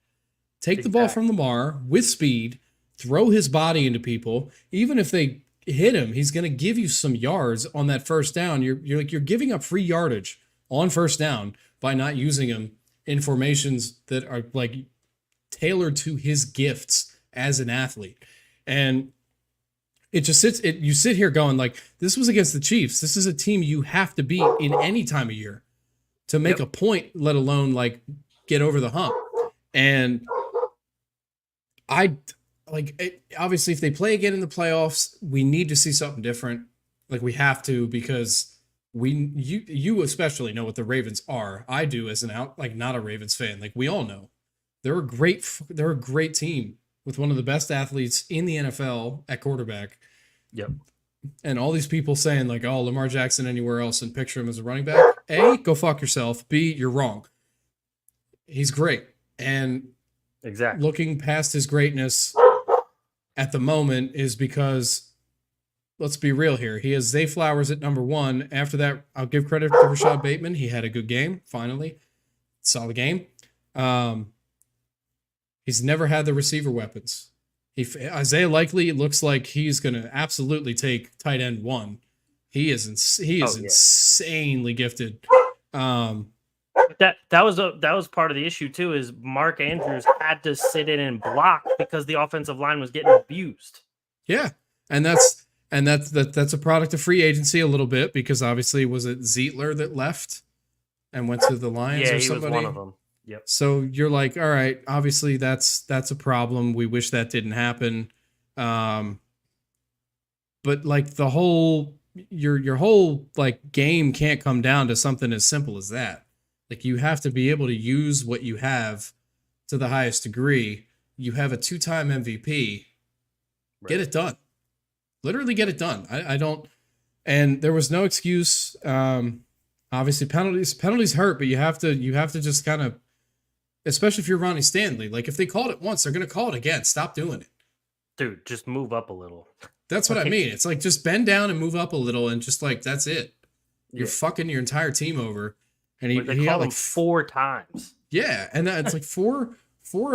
Take the ball from Lamar with speed, throw his body into people. Even if they hit him, he's going to give you some yards on that first down. You're giving up free yardage on first down by not using him in formations that are like tailored to his gifts as an athlete. And it just you sit here going like, this was against the Chiefs. This is a team you have to beat in any time of year to make a point, let alone like get over the hump. And obviously if they play again in the playoffs, we need to see something different. Like we have to, because you especially know what the Ravens are. I do as not a Ravens fan. Like we all know. They're a great team with one of the best athletes in the NFL at quarterback. Yep. And all these people saying like, oh, Lamar Jackson anywhere else and picture him as a running back. A, go fuck yourself. B, you're wrong. He's great. And exactly looking past his greatness at the moment is because, let's be real here. He has Zay Flowers at number 1. After that, I'll give credit to Rashad Bateman. He had a good game, finally. Solid game. He's never had the receiver weapons. Isaiah Likely looks like he's going to absolutely take tight end 1. He is insanely gifted. That was part of the issue too. Is Mark Andrews had to sit in and block because the offensive line was getting abused. Yeah, and that's a product of free agency a little bit, because obviously was it Zietler that left and went to the Lions or somebody? Was one of them. Yep. So you're like, all right, obviously that's a problem. We wish that didn't happen. But like the whole your whole like game can't come down to something as simple as that. Like you have to be able to use what you have to the highest degree. You have a 2-time MVP. Right. Get it done. Literally get it done. I don't, and there was no excuse. Obviously penalties hurt, but you have to just kind of, especially if you're Ronnie Stanley, like if they called it once, they're going to call it again. Stop doing it. Dude, just move up a little. That's what I mean. It's like, just bend down and move up a little and just like, that's it. You're fucking your entire team over. And he called like 4 times. Yeah. And it's like four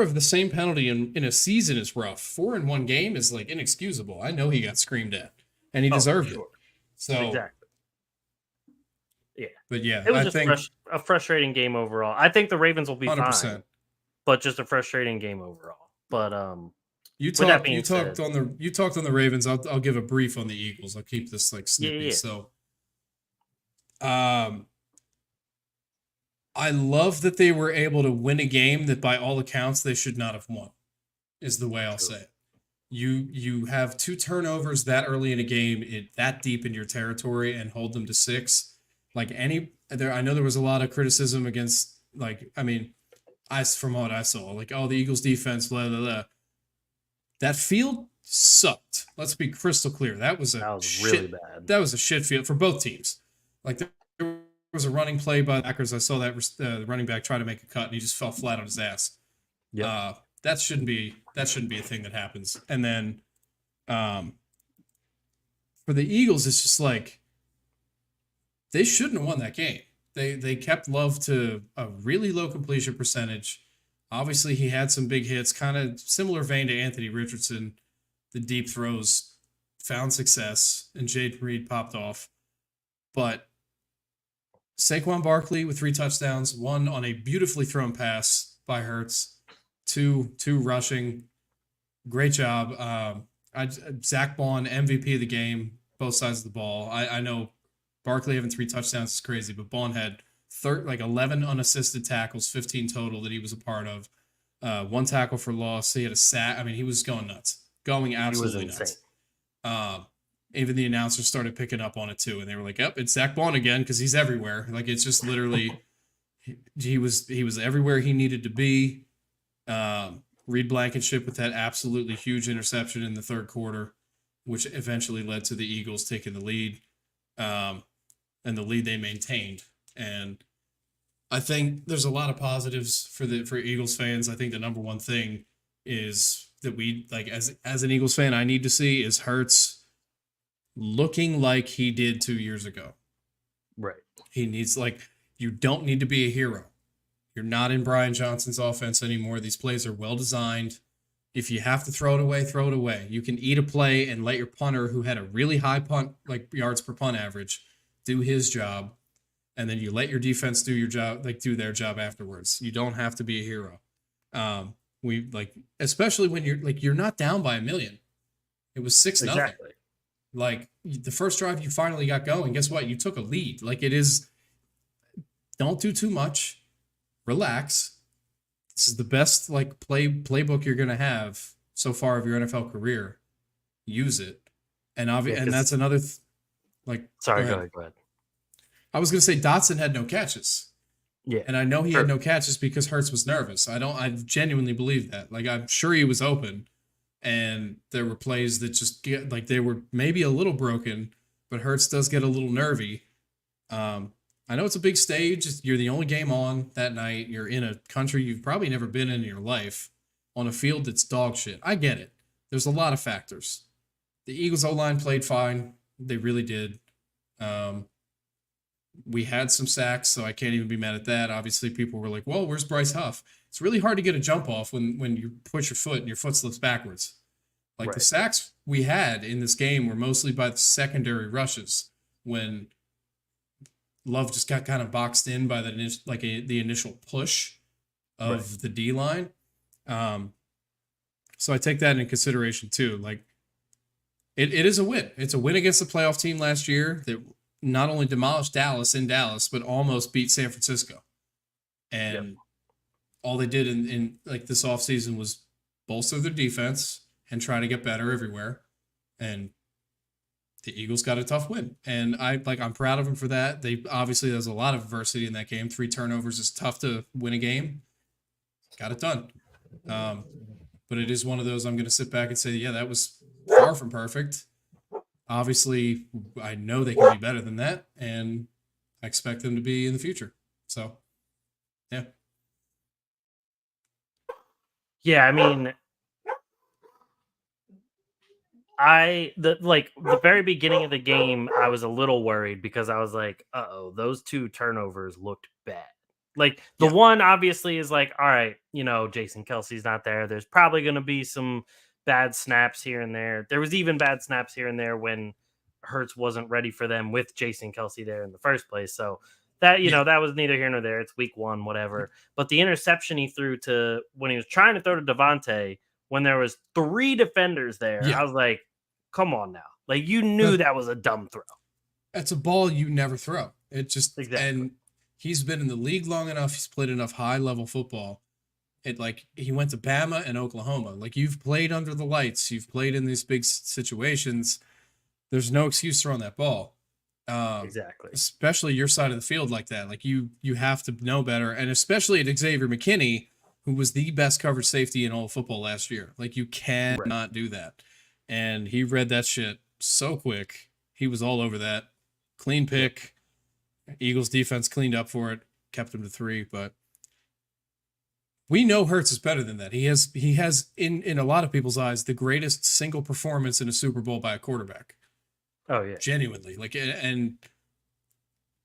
of the same penalty in a season is rough. 4 in one game is like inexcusable. I know he got screamed at and he deserved it. So exactly. Yeah. But yeah, it was a frustrating game overall. I think the Ravens will be 100%. Fine, but just a frustrating game overall. But you talked on the Ravens. I'll give a brief on the Eagles. I'll keep this like snippy. Yeah. So I love that they were able to win a game that by all accounts they should not have won, is the way I'll say it. You have 2 turnovers that early in a game, that deep in your territory, and hold them to 6. Like I know there was a lot of criticism against, like, I mean, from what I saw, like, oh, the Eagles defense, blah, blah, blah. That field sucked. Let's be crystal clear. That was really bad. That was a shit field for both teams. Like, there was a running play by the Packers. I saw that the running back try to make a cut and he just fell flat on his ass. Yeah, that shouldn't be a thing that happens. And then for the Eagles, it's just like they shouldn't have won that game. They kept Love to a really low completion percentage. Obviously, he had some big hits, kind of similar vein to Anthony Richardson. The deep throws found success, and Jade Reed popped off. But Saquon Barkley with 3 touchdowns, 1 on a beautifully thrown pass by Hurts, 2 rushing. Great job. Zach Bond, MVP of the game, both sides of the ball. I know Barkley having 3 touchdowns is crazy, but Bond had 11 unassisted tackles, 15 total that he was a part of. 1 tackle for loss. He had a sack. I mean, he was going nuts, going absolutely nuts. Even the announcers started picking up on it too, and they were like, "Yep, it's Zach Bond again," because he's everywhere. Like, it's just literally he was everywhere he needed to be. Reed Blankenship with that absolutely huge interception in the third quarter, which eventually led to the Eagles taking the lead, and the lead they maintained. And I think there's a lot of positives for Eagles fans. I think the number one thing is that we like as an Eagles fan, I need to see is Hurts looking like he did 2 years ago. Right. He needs you don't need to be a hero. You're not in Brian Johnson's offense anymore. These plays are well designed. If you have to throw it away, throw it away. You can eat a play and let your punter, who had a really high punt, like yards per punt average, do his job. And then you let your defense do your job, do their job afterwards. You don't have to be a hero. Especially when you're not down by 1 million. It was 6-0. Exactly. The first drive you finally got going, guess what? You took a lead. Don't do too much. Relax. This is the best playbook you're gonna have so far of your NFL career. Use it, and and that's another. Sorry, go ahead. I was gonna say Dotson had no catches. Yeah, and I know he had no catches because Hurts was nervous. I genuinely believe that. I'm sure he was open, and there were plays that just they were maybe a little broken, but Hurts does get a little nervy. I know it's a big stage. You're the only game on that night. You're in a country you've probably never been in your life on a field that's dog shit. I get it. There's a lot of factors. The Eagles O-line played fine. They really did. We had some sacks, so I can't even be mad at that. Obviously, people were like, well, where's Bryce Huff? It's really hard to get a jump off when you push your foot and your foot slips backwards. Right. The sacks we had in this game were mostly by the secondary rushes when Love just got kind of boxed in by the initial push of the D line. So I take that into consideration too. It is a win. It's a win against the playoff team last year that not only demolished Dallas in Dallas, but almost beat San Francisco. And all they did in this offseason was bolster their defense and try to get better everywhere. And the Eagles got a tough win, and I'm proud of them for that. There's a lot of adversity in that game. 3 turnovers is tough to win a game. Got it done. But it is one of those I'm going to sit back and say, yeah, that was far from perfect. Obviously, I know they can be better than that, and I expect them to be in the future. So, yeah. Yeah, I mean, the very beginning of the game, I was a little worried because I was like, uh-oh, those 2 turnovers looked bad. One obviously is all right, Jason Kelsey's not there. There's probably going to be some bad snaps here and there. There was even bad snaps here and there when Hurts wasn't ready for them with Jason Kelsey there in the first place. So that, that was neither here nor there. It's week 1, whatever. But the interception he threw when he was trying to throw to Devontae, when there was 3 defenders there, I was like, come on now. You knew that was a dumb throw. That's a ball you never throw. It just, exactly. And he's been in the league long enough. He's played enough high-level football. He went to Bama and Oklahoma. You've played under the lights. You've played in these big situations. There's no excuse throwing that ball. Exactly. Especially your side of the field like that. You have to know better. And especially at Xavier McKinney, who was the best coverage safety in all of football last year. You cannot do that. And he read that shit so quick. He was all over that. Clean pick. Eagles defense cleaned up for it, kept him to 3. But we know Hurts is better than that. He has in a lot of people's eyes the greatest single performance in a Super Bowl by a quarterback. Oh yeah, genuinely. And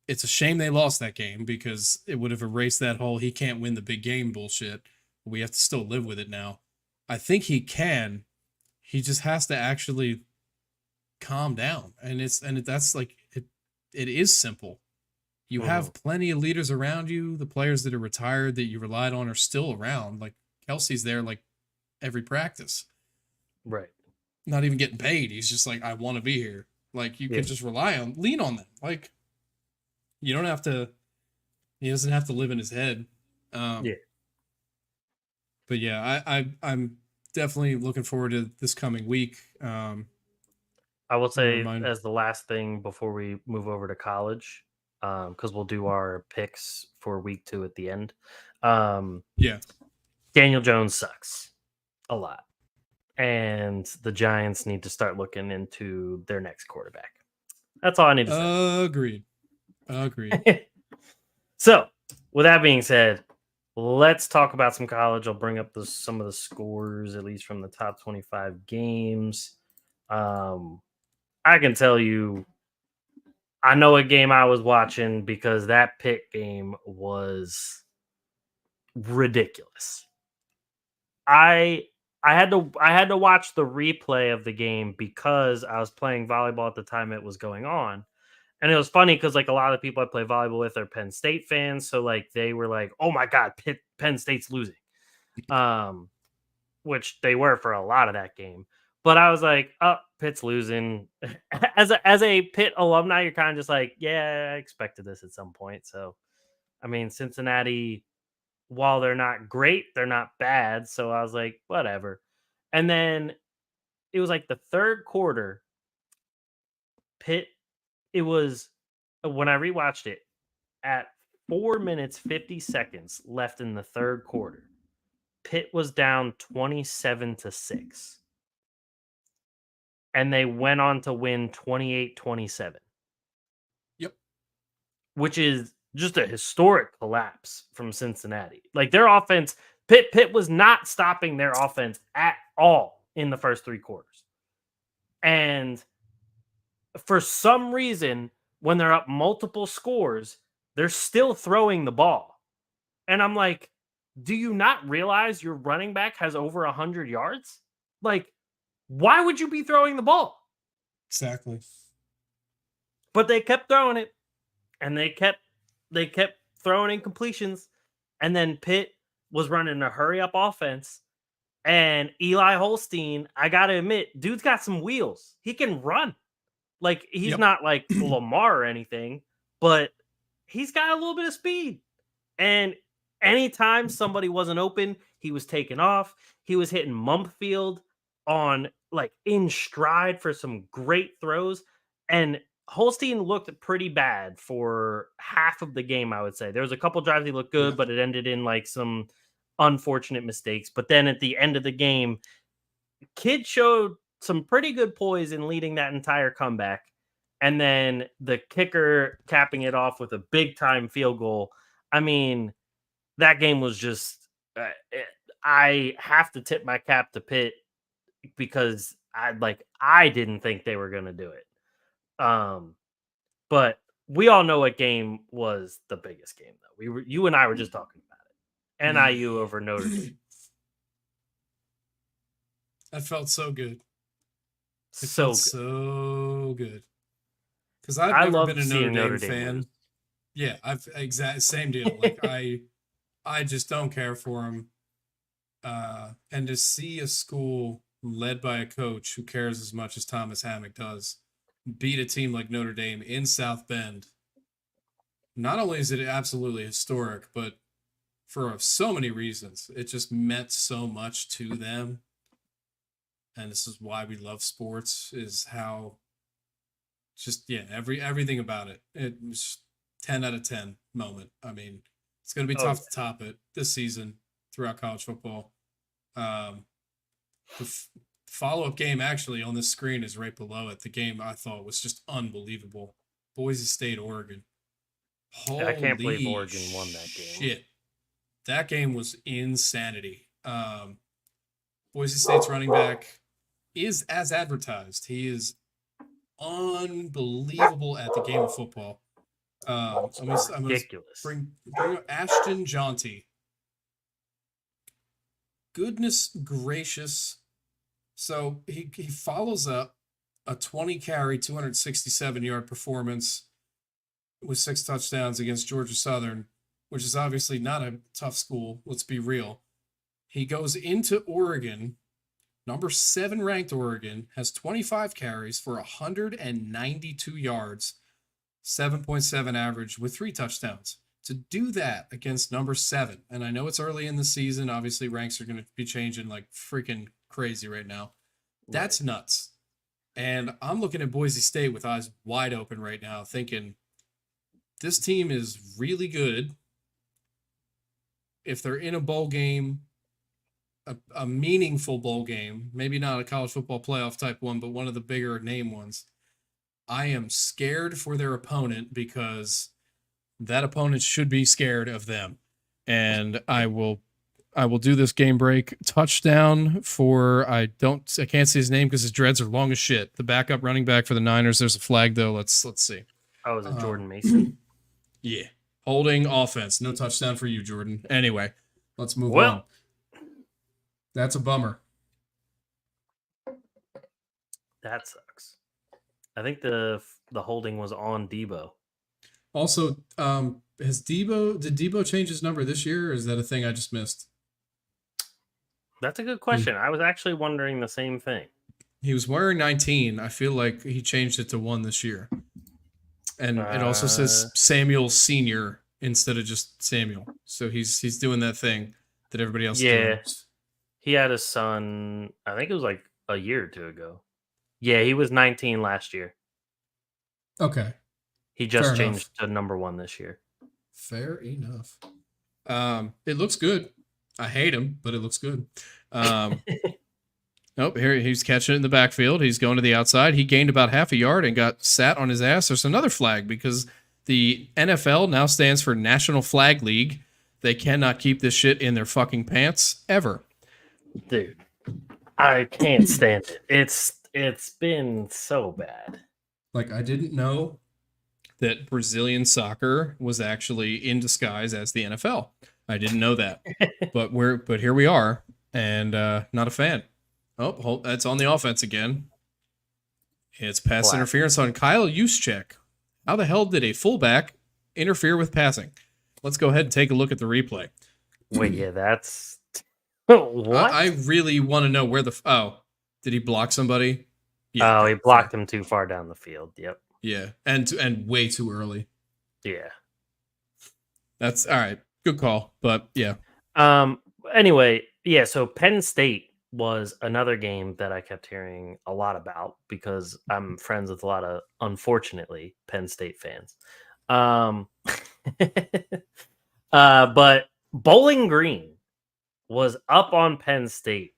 it's a shame they lost that game because it would have erased that whole he can't win the big game bullshit. We have to still live with it now. I think he can. He just has to actually calm down. And that's it is simple. You have plenty of leaders around you. The players that are retired that you relied on are still around. Kelsey's there every practice. Right. Not even getting paid. He's just I want to be here. You can just lean on them. You don't have to, he doesn't have to live in his head. But yeah, I'm definitely looking forward to this coming week. I will say as the last thing before we move over to college, because we'll do our picks for week 2 at the end. Daniel Jones sucks a lot. And the Giants need to start looking into their next quarterback. That's all I need to say. Agreed. So, with that being said, let's talk about some college. I'll bring up some of the scores, at least from the top 25 games. I can tell you, I know a game I was watching because that Pitt game was ridiculous. I had to watch the replay of the game because I was playing volleyball at the time it was going on. And it was funny because like a lot of the people I play volleyball with are Penn State fans. So like they were like, oh my God, Penn State's losing. Which they were for a lot of that game. But I was like, oh, Pitt's losing. as a Pitt alumni, you're kind of just like, yeah, I expected this at some point. So I mean, Cincinnati, while they're not great, they're not bad. So I was like, whatever. And then it was like the third quarter, Pitt, it was when I rewatched it at 4 minutes 50 seconds left in the third quarter. Pitt was down 27-6. And they went on to win 28-27. Yep. Which is just a historic collapse from Cincinnati. Like their offense, Pitt was not stopping their offense at all in the first three quarters. And for some reason, when they're up multiple scores, they're still throwing the ball. And I'm like, do you not realize your running back has over 100 yards? Like, why would you be throwing the ball? Exactly. But they kept throwing it, and they kept throwing incompletions, and then Pitt was running a hurry up offense. And Eli Holstein, I gotta admit, dude's got some wheels. He can run. Like he's not like Lamar or anything, but he's got a little bit of speed. And anytime somebody wasn't open, he was taking off. He was hitting Mumpfield on like in stride for some great throws. And Holstein looked pretty bad for half of the game, I would say. There was a couple drives he looked good, but it ended in like some unfortunate mistakes. But then at the end of the game, kid showed some pretty good poise in leading that entire comeback. And then the kicker capping it off with a big time field goal. I mean, that game was just, I have to tip my cap to Pitt because I didn't think they were going to do it. But we all know what game was the biggest game though. You and I were just talking about it. NIU over Notre Dame. That felt so good. So good. Because I've never been a Notre Dame fan. Lose. Yeah, same deal. Like I just don't care for them. And to see a school led by a coach who cares as much as Thomas Hammock does beat a team like Notre Dame in South Bend, not only is it absolutely historic, but for so many reasons, it just meant so much to them. And this is why we love sports, is how everything about it. It was 10 out of 10 moment. I mean, it's going to be tough to top it this season throughout college football. The follow-up game actually on this screen is right below it. The game I thought was just unbelievable. Boise State, Oregon. Holy I can't believe Oregon won that game. Shit. That game was insanity. Boise State's running back is as advertised. He is unbelievable at the game of football. I'm ridiculous. Bring up Ashton Jaunty. Goodness gracious. So he follows up a 20 carry, 267 yard performance with 6 touchdowns against Georgia Southern, which is obviously not a tough school. Let's be real. He goes into Oregon, number 7 ranked Oregon, has 25 carries for 192 yards, 7.7 average with 3 touchdowns. To do that against number 7, and I know it's early in the season, obviously ranks are going to be changing like freaking crazy right now. That's nuts. And I'm looking at Boise State with eyes wide open right now, thinking this team is really good. If they're in a bowl game, a meaningful bowl game, maybe not a college football playoff type one, but one of the bigger name ones, I am scared for their opponent because that opponent should be scared of them. And I will do this game break touchdown for I can't see his name because his dreads are long as shit. The backup running back for the Niners. There's a flag though. Let's see. Oh, is it Jordan Mason? Yeah. Holding offense. No touchdown for you, Jordan. Anyway, let's move Well, on. That's a bummer. that sucks. I think the holding was on Debo. Also, did Debo change his number this year, or is that a thing I just missed? That's a good question. I was actually wondering the same thing. He was wearing 19. I feel like he changed it to 1 this year. And it also says Samuel Senior instead of just Samuel. So he's doing that thing that everybody else Yeah. does. He had a son, I think it was like a year or two ago. Yeah, he was 19 last year. Okay. He just changed to number 1 this year. Fair enough. It looks good. I hate him, but it looks good. Nope, here he's catching it in the backfield. He's going to the outside. He gained about half a yard and got sat on his ass. There's another flag because the NFL now stands for National Flag League. They cannot keep this shit in their fucking pants ever. Dude, I can't stand it. It's been so bad. Like, I didn't know that Brazilian soccer was actually in disguise as the NFL. I didn't know that. but here we are, and not a fan. Oh, that's on the offense again. It's pass interference on Kyle Juszczyk. How the hell did a fullback interfere with passing? Let's go ahead and take a look at the replay. Wait, yeah, that's... What? I really want to know where did he block somebody? Yeah, he blocked him too far down the field. Yep. Yeah, and way too early. Yeah. That's all right. Good call, but yeah. Anyway, yeah, so Penn State was another game that I kept hearing a lot about because I'm friends with a lot of, unfortunately, Penn State fans. But Bowling Green was up on Penn State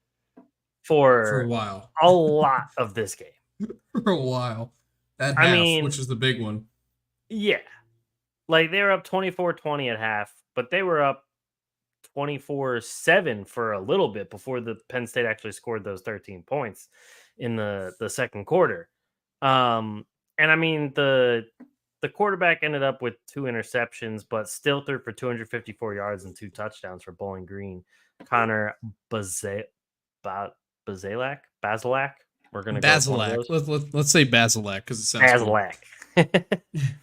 for a while. A lot of this game. For a while. At half, which is the big one. Yeah. Like, they were up 24-20 at half, but they were up 24-7 for a little bit before the Penn State actually scored those 13 points in the second quarter. And I mean, the quarterback ended up with 2 interceptions, but still threw for 254 yards and 2 touchdowns for Bowling Green. Connor Bazelak. We're gonna Bazelak. Let's say Bazelak because it sounds Bazelak. Cool.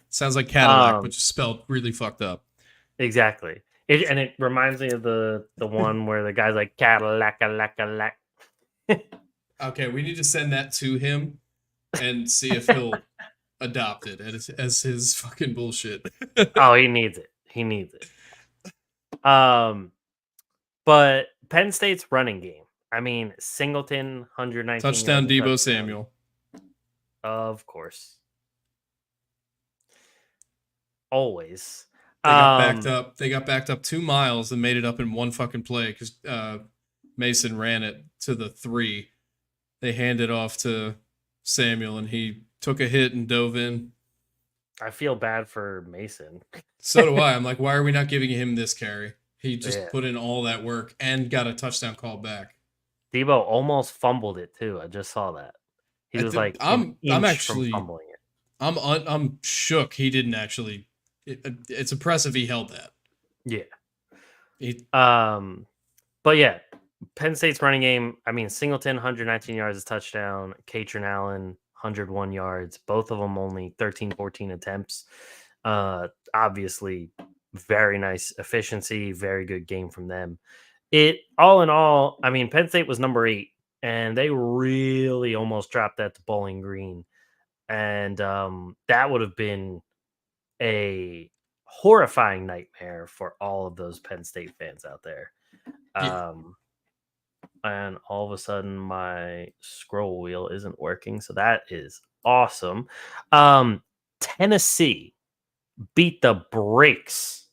Sounds like Cadillac, but just spelled really fucked up. Exactly. It reminds me of the one where the guy's like Cadillac. Okay, we need to send that to him and see if he'll adopt it as his fucking bullshit. Oh, he needs it. He needs it. But Penn State's running game. I mean, Singleton, 119 touchdown, Debo Samuel. Of course. Always. They got backed up 2 miles and made it up in one fucking play because Mason ran it to the 3. They handed off to Samuel and he took a hit and dove in. I feel bad for Mason. So do I. I'm like, why are we not giving him this carry? He just put in all that work and got a touchdown call back. Debo almost fumbled it too. I just saw that. He was I'm actually fumbling it. I'm shook he didn't actually. It's impressive he held that. Yeah. But yeah, Penn State's running game. I mean, Singleton 119 yards a touchdown. Katrin Allen 101 yards. Both of them only 13-14 attempts. Obviously, very nice efficiency. Very good game from them. All in all, I mean, Penn State was number 8, and they really almost dropped that to Bowling Green, and that would have been a horrifying nightmare for all of those Penn State fans out there. And all of a sudden, my scroll wheel isn't working, so that is awesome. Tennessee beat the brakes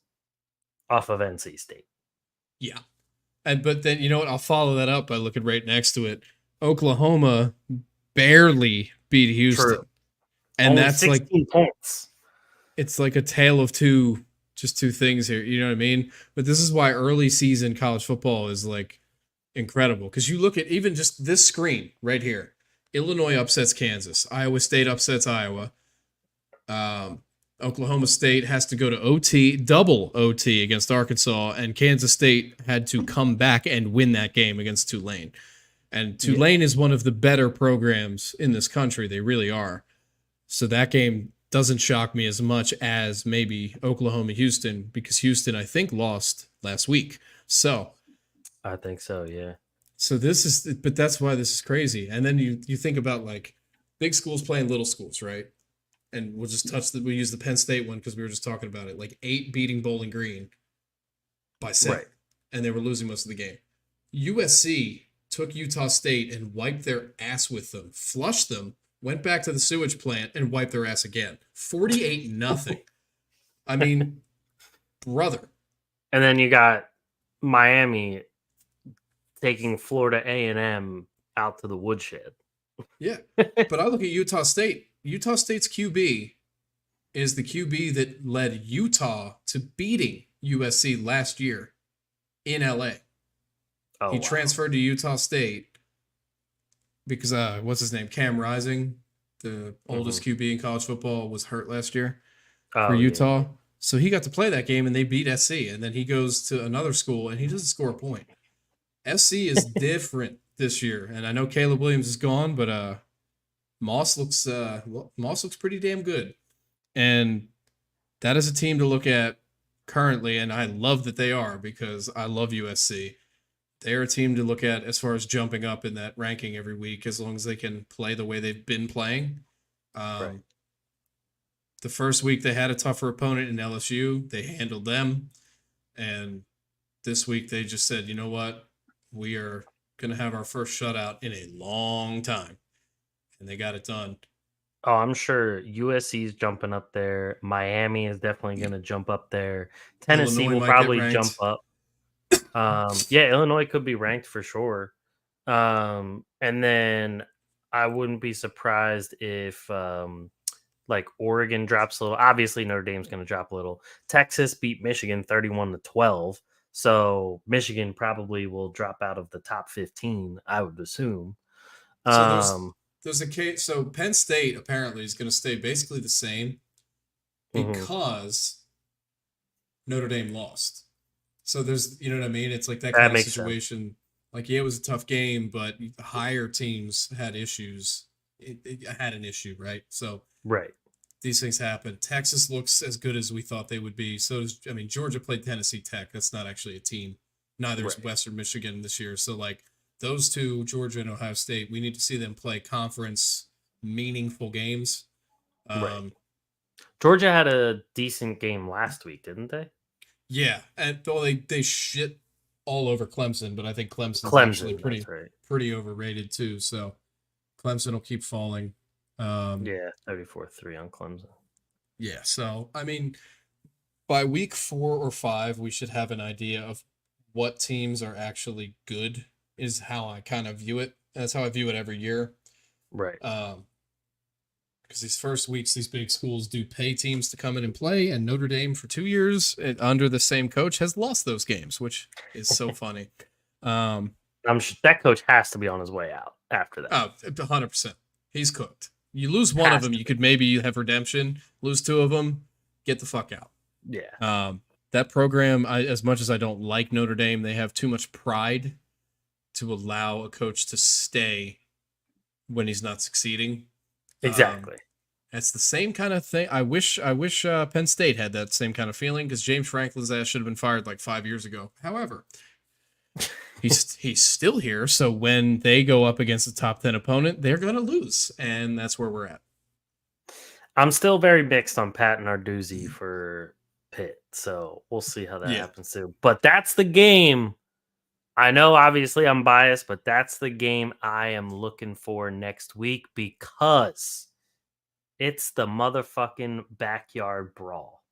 off of NC State. Yeah. But then you know what? I'll follow that up by looking right next to it. Oklahoma barely beat True. Houston, and Only that's like 16 points. it's like a tale of just two things here. You know what I mean? But this is why early season college football is like incredible because you look at even just this screen right here. Illinois upsets Kansas. Iowa State upsets Iowa. Um, Oklahoma State has to go to OT, double OT against Arkansas, and Kansas State had to come back and win that game against Tulane. And Tulane is one of the better programs in this country. They really are. So that game doesn't shock me as much as maybe Oklahoma Houston because Houston, I think, lost last week. So I think so, yeah. so this is, but that's why this is crazy. And then you think about like big schools playing little schools, right? And we'll just we use the Penn State one because we were just talking about it. Like 8 beating Bowling Green by 7, Right. and they were losing most of the game. USC took Utah State and wiped their ass with them, flushed them, went back to the sewage plant and wiped their ass again. 48-0. I mean, brother. And then you got Miami taking Florida A&M out to the woodshed. Yeah. But I look at Utah State. Utah State's QB is the QB that led Utah to beating USC last year in LA. Oh, He wow. transferred to Utah State because what's his name? Cam Rising, the oldest QB in college football, was hurt last year for Utah. Yeah. So he got to play that game and they beat SC. And then he goes to another school and he doesn't score a point. SC is different this year. And I know Caleb Williams is gone, but Moss looks pretty damn good. And that is a team to look at currently, and I love that they are because I love USC. They're a team to look at as far as jumping up in that ranking every week as long as they can play the way they've been playing. Right. The first week they had a tougher opponent in LSU. They handled them. And this week they just said, you know what? We are going to have our first shutout in a long time. And they got it done. Oh, I'm sure USC is jumping up there. Miami is definitely going to jump up there. Tennessee Illinois will might probably get ranked. jump up. Yeah, Illinois could be ranked for sure. And then I wouldn't be surprised if like Oregon drops a little. Obviously, Notre Dame's going to drop a little. Texas beat Michigan 31-12. So Michigan probably will drop out of the top 15, I would assume. So there's a case. So Penn State apparently is going to stay basically the same because Notre Dame lost. So there's, you know what I mean? It's like that kind of situation. Sense. Like, yeah, it was a tough game, but higher teams had issues. It had an issue, right? So right, these things happen. Texas looks as good as we thought they would be. So Georgia played Tennessee Tech. That's not actually a team. Neither is Western Michigan this year. So like those two, Georgia and Ohio State, we need to see them play conference meaningful games. Right. Georgia had a decent game last week, didn't they? Yeah, and they shit all over Clemson, but I think Clemson's actually pretty overrated too. So Clemson will keep falling. 34-3 on Clemson. Yeah, so I mean, by week 4 or 5, we should have an idea of what teams are actually good. Is how I kind of view it. That's how I view it every year. Right. Because these first weeks, these big schools do pay teams to come in and play, and Notre Dame for 2 years under the same coach has lost those games, which is so funny. That coach has to be on his way out after that. Oh, 100%. He's cooked. You lose one of them, you could maybe have redemption. Lose 2 of them, get the fuck out. Yeah. That program, as much as I don't like Notre Dame, they have too much pride to allow a coach to stay when he's not succeeding. Exactly. It's the same kind of thing. I wish Penn State had that same kind of feeling because James Franklin's ass should have been fired like 5 years ago. However, he's still here. So when they go up against a top 10 opponent, they're going to lose. And that's where we're at. I'm still very mixed on Pat Narduzzi for Pitt. So we'll see how that happens too. But that's the game. I know, obviously, I'm biased, but that's the game I am looking for next week because it's the motherfucking backyard brawl.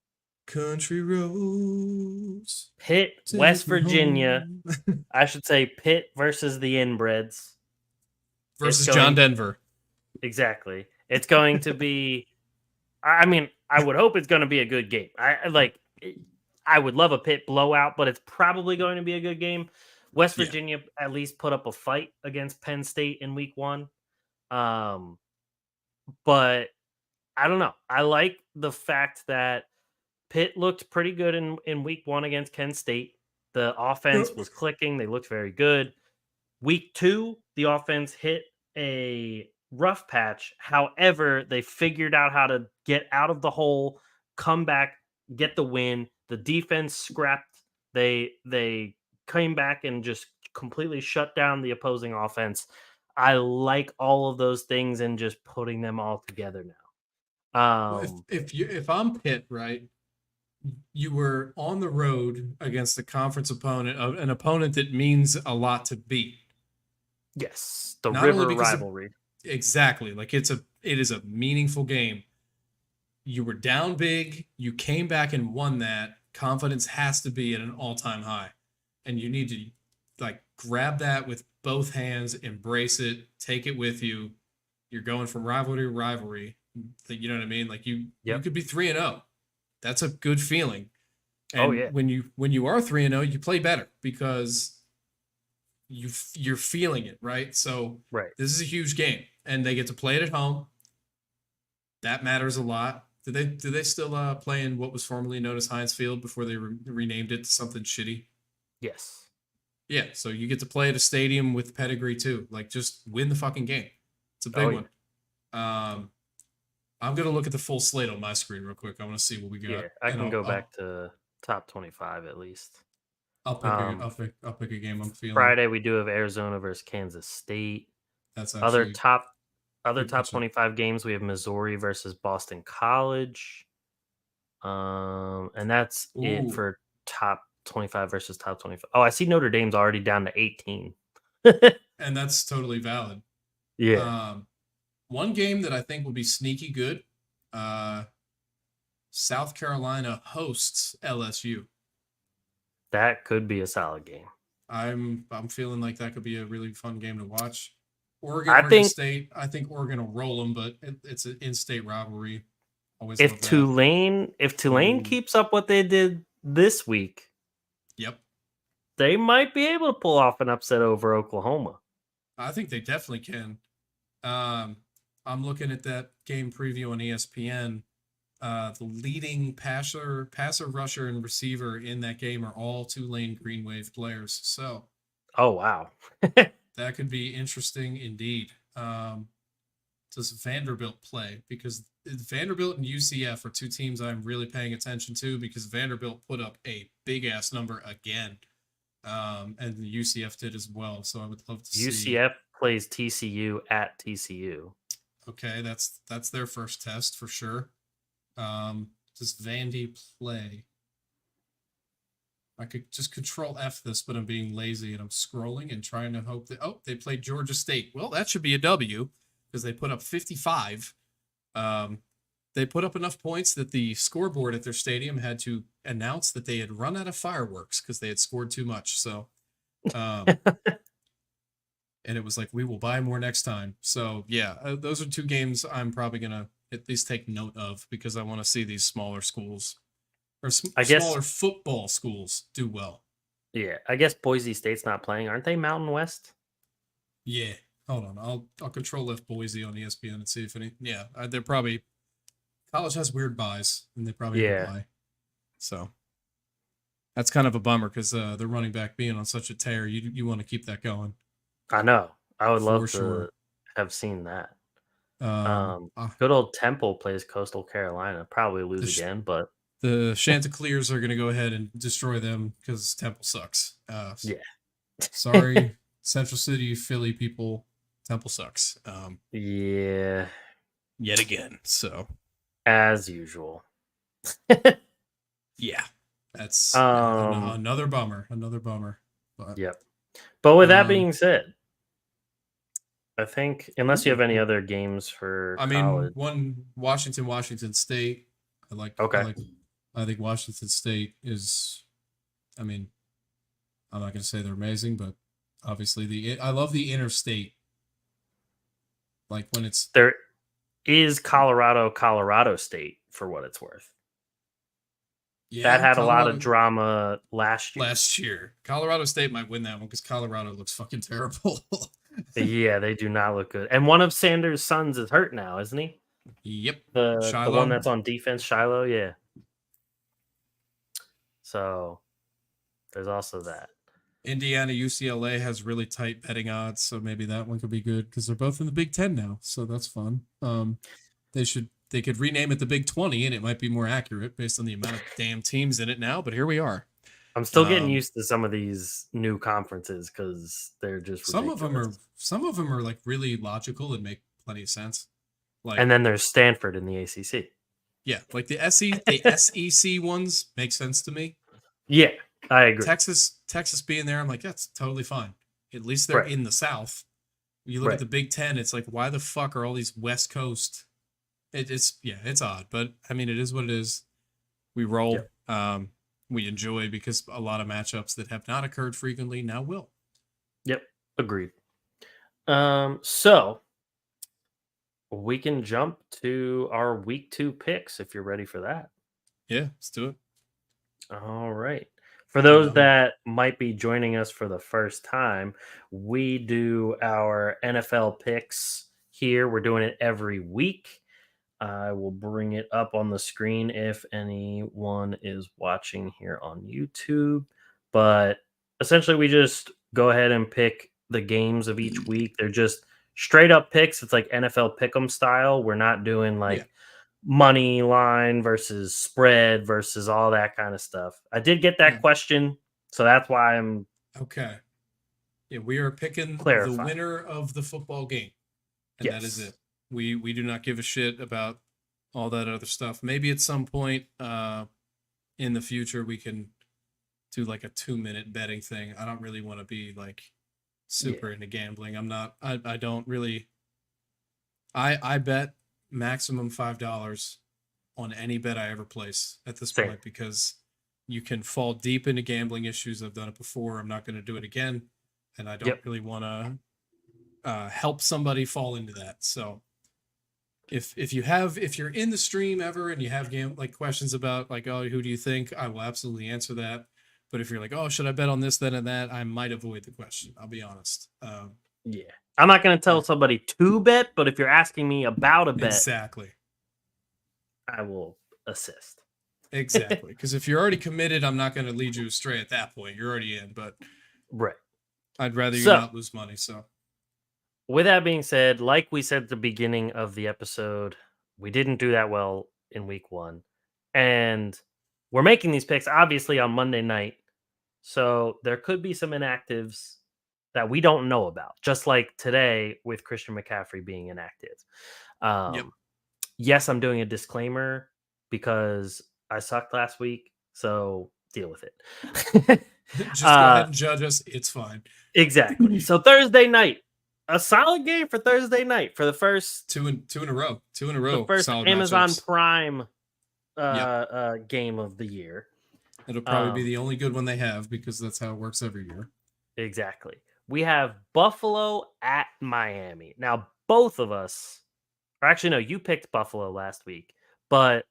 Country roads. Pitt, take West me Virginia. home. I should say Pitt versus the Inbreds. Versus John Denver. Exactly. It's going to be. I mean, I would hope it's going to be a good game. I would love a Pitt blowout, but it's probably going to be a good game. West Yeah. Virginia at least put up a fight against Penn State in week 1. But I don't know. I like the fact that Pitt looked pretty good in week 1 against Kent State. The offense was clicking. They looked very good. Week 2, the offense hit a rough patch. However, they figured out how to get out of the hole, come back, get the win. The defense scrapped. They came back and just completely shut down the opposing offense. I like all of those things and just putting them all together now. Well, if I'm Pitt, right, you were on the road against a conference opponent, an opponent that means a lot to beat. Yes, the Not river only because rivalry. Exactly. Like it is a meaningful game. You were down big, you came back and won that. Confidence has to be at an all-time high. And you need to like grab that with both hands, embrace it, take it with you. You're going from rivalry to rivalry. You know what I mean? Like you could be 3-0. That's a good feeling. And when you are 3-0, you play better because you're feeling it, right? So this is a huge game, and they get to play it at home. That matters a lot. Do they still play in what was formerly known as Heinz Field before they renamed it to something shitty? Yes. Yeah, so you get to play at a stadium with pedigree too. Like, just win the fucking game. It's a big one. I'm gonna look at the full slate on my screen real quick. I want to see what we got. Yeah, I can go back to top 25 at least. I'll pick a game I'm feeling. Friday we do have Arizona versus Kansas State. That's actually other top 25 games. We have Missouri versus Boston College. And that's it for top 25 versus top 25. Oh, I see Notre Dame's already down to 18. And that's totally valid. Yeah. One game that I think will be sneaky good. South Carolina hosts LSU. That could be a solid game. I'm feeling like that could be a really fun game to watch. Oregon State. I think Oregon will roll them, but it's an in-state rivalry. Always if Tulane keeps up what they did this week, they might be able to pull off an upset over Oklahoma. I think they definitely can. I'm looking at that game preview on ESPN. The leading passer, rusher, and receiver in that game are all Tulane Green Wave players. So, oh wow, that could be interesting indeed. Does Vanderbilt play? Because Vanderbilt and UCF are two teams I'm really paying attention to because Vanderbilt put up a big ass number again, and UCF did as well. So I would love to see. UCF plays TCU at TCU. Okay, that's their first test for sure. Does Vandy play? I could just control F this, but I'm being lazy and I'm scrolling and trying to hope that they played Georgia State. Well, that should be a W because they put up 55. They put up enough points that the scoreboard at their stadium had to announce that they had run out of fireworks because they had scored too much. So, and it was like, we will buy more next time. So yeah, those are two games I'm probably gonna at least take note of because I want to see these smaller schools or smaller football schools do well. Yeah, I guess Boise State's not playing. Aren't they Mountain West? Yeah. Hold on. I'll control F Boise on ESPN and see if any. Yeah, they're probably college has weird buys and they probably have a buy. So that's kind of a bummer because the running back being on such a tear, you want to keep that going. I know. I would love to have seen that. Good old Temple plays Coastal Carolina. Probably lose again, but the Chanticleers are going to go ahead and destroy them because Temple sucks. Yeah. Sorry, Central City, Philly people. Temple sucks. Yeah. Yet again. So as usual. Yeah. That's another bummer. But, yep. But with that being said, I think unless you have any other games for college. One Washington State. I like I think Washington State is, I mean, I'm not going to say they're amazing, but obviously I love the interstate. Like when it's There is Colorado State, for what it's worth. That yeah, had a lot of Colorado drama last year. last year. Colorado State might win that one because Colorado looks fucking terrible. Yeah, they do not look good. And one of Sanders' sons is hurt now, isn't he? Yep. The one Shiloh. that's on defense, Shiloh, yeah. So there's also that. Indiana UCLA has really tight betting odds, so maybe that one could be good because they're both in the Big 10 now, so that's fun. They could rename it the Big 20 and it might be more accurate based on the amount of damn teams in it now, but here we are. I'm still getting used to some of these new conferences because they're just ridiculous. Some of them are like really logical and make plenty of sense. Like, and then there's Stanford in the ACC. Yeah, like the SEC ones make sense to me. Yeah, I agree. Texas being there, I'm like, that's totally fine. At least they're in the South. You look at the Big 10, it's like, why the fuck are all these West Coast? It's odd, but I mean, it is what it is. We roll. Yep. We enjoy because a lot of matchups that have not occurred frequently now will. Yep, agreed. So we can jump to our week 2 picks if you're ready for that. Yeah, let's do it. All right. For those that might be joining us for the first time, we do our NFL picks here. We're doing it every week. I will bring it up on the screen if anyone is watching here on YouTube. But essentially, we just go ahead and pick the games of each week. They're just straight up picks. It's like NFL pick'em style. We're not doing money line versus spread versus all that kind of stuff. I did get that question, so that's why I'm okay. Yeah, we are picking the winner of the football game, and that is it. We do not give a shit about all that other stuff. Maybe at some point in the future we can do like a 2-minute betting thing. I don't really want to be like super into gambling. I'm not. I don't really. I bet maximum $5 on any bet I ever place at this point because you can fall deep into gambling issues. I've done it before. I'm not going to do it again, and I don't really want to help somebody fall into that. So if you're in the stream ever and you have questions about like, oh, who do you think, I will absolutely answer that. But if you're like, oh, should I bet on this, then, and that, I might avoid the question. I'll be honest. I'm not going to tell somebody to bet, but if you're asking me about a bet, exactly, I will assist. Exactly, because if you're already committed, I'm not going to lead you astray at that point. You're already in, but I'd rather you not lose money. So, with that being said, like we said at the beginning of the episode, we didn't do that well in week 1, and we're making these picks obviously on Monday night, so there could be some inactives that we don't know about, just like today with Christian McCaffrey being inactive. Yes, I'm doing a disclaimer because I sucked last week, so deal with it. Just go ahead and judge us. It's fine. Exactly. So Thursday night, a solid game for Thursday night for the first two in a row. The first solid Amazon matchups. Prime game of the year. It'll probably be the only good one they have because that's how it works every year. Exactly. We have Buffalo at Miami. Now, both of us, or actually, no, you picked Buffalo last week, but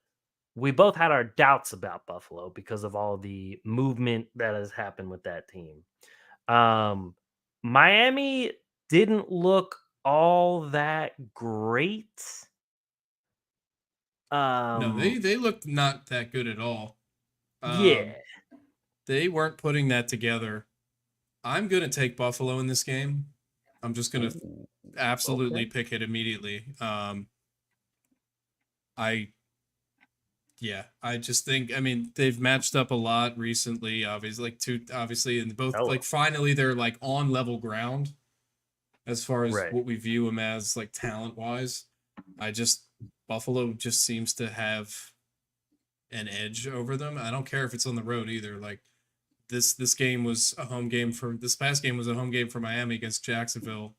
we both had our doubts about Buffalo because of all the movement that has happened with that team. Miami didn't look all that great. No, they looked not that good at all. They weren't putting that together. I'm going to take Buffalo in this game. I'm just going to absolutely pick it immediately. I just think, I mean, they've matched up a lot recently, obviously, and both finally they're like on level ground as far as what we view them as like talent wise. Buffalo just seems to have an edge over them. I don't care if it's on the road either. Like this game was a home game this past game was a home game for Miami against Jacksonville,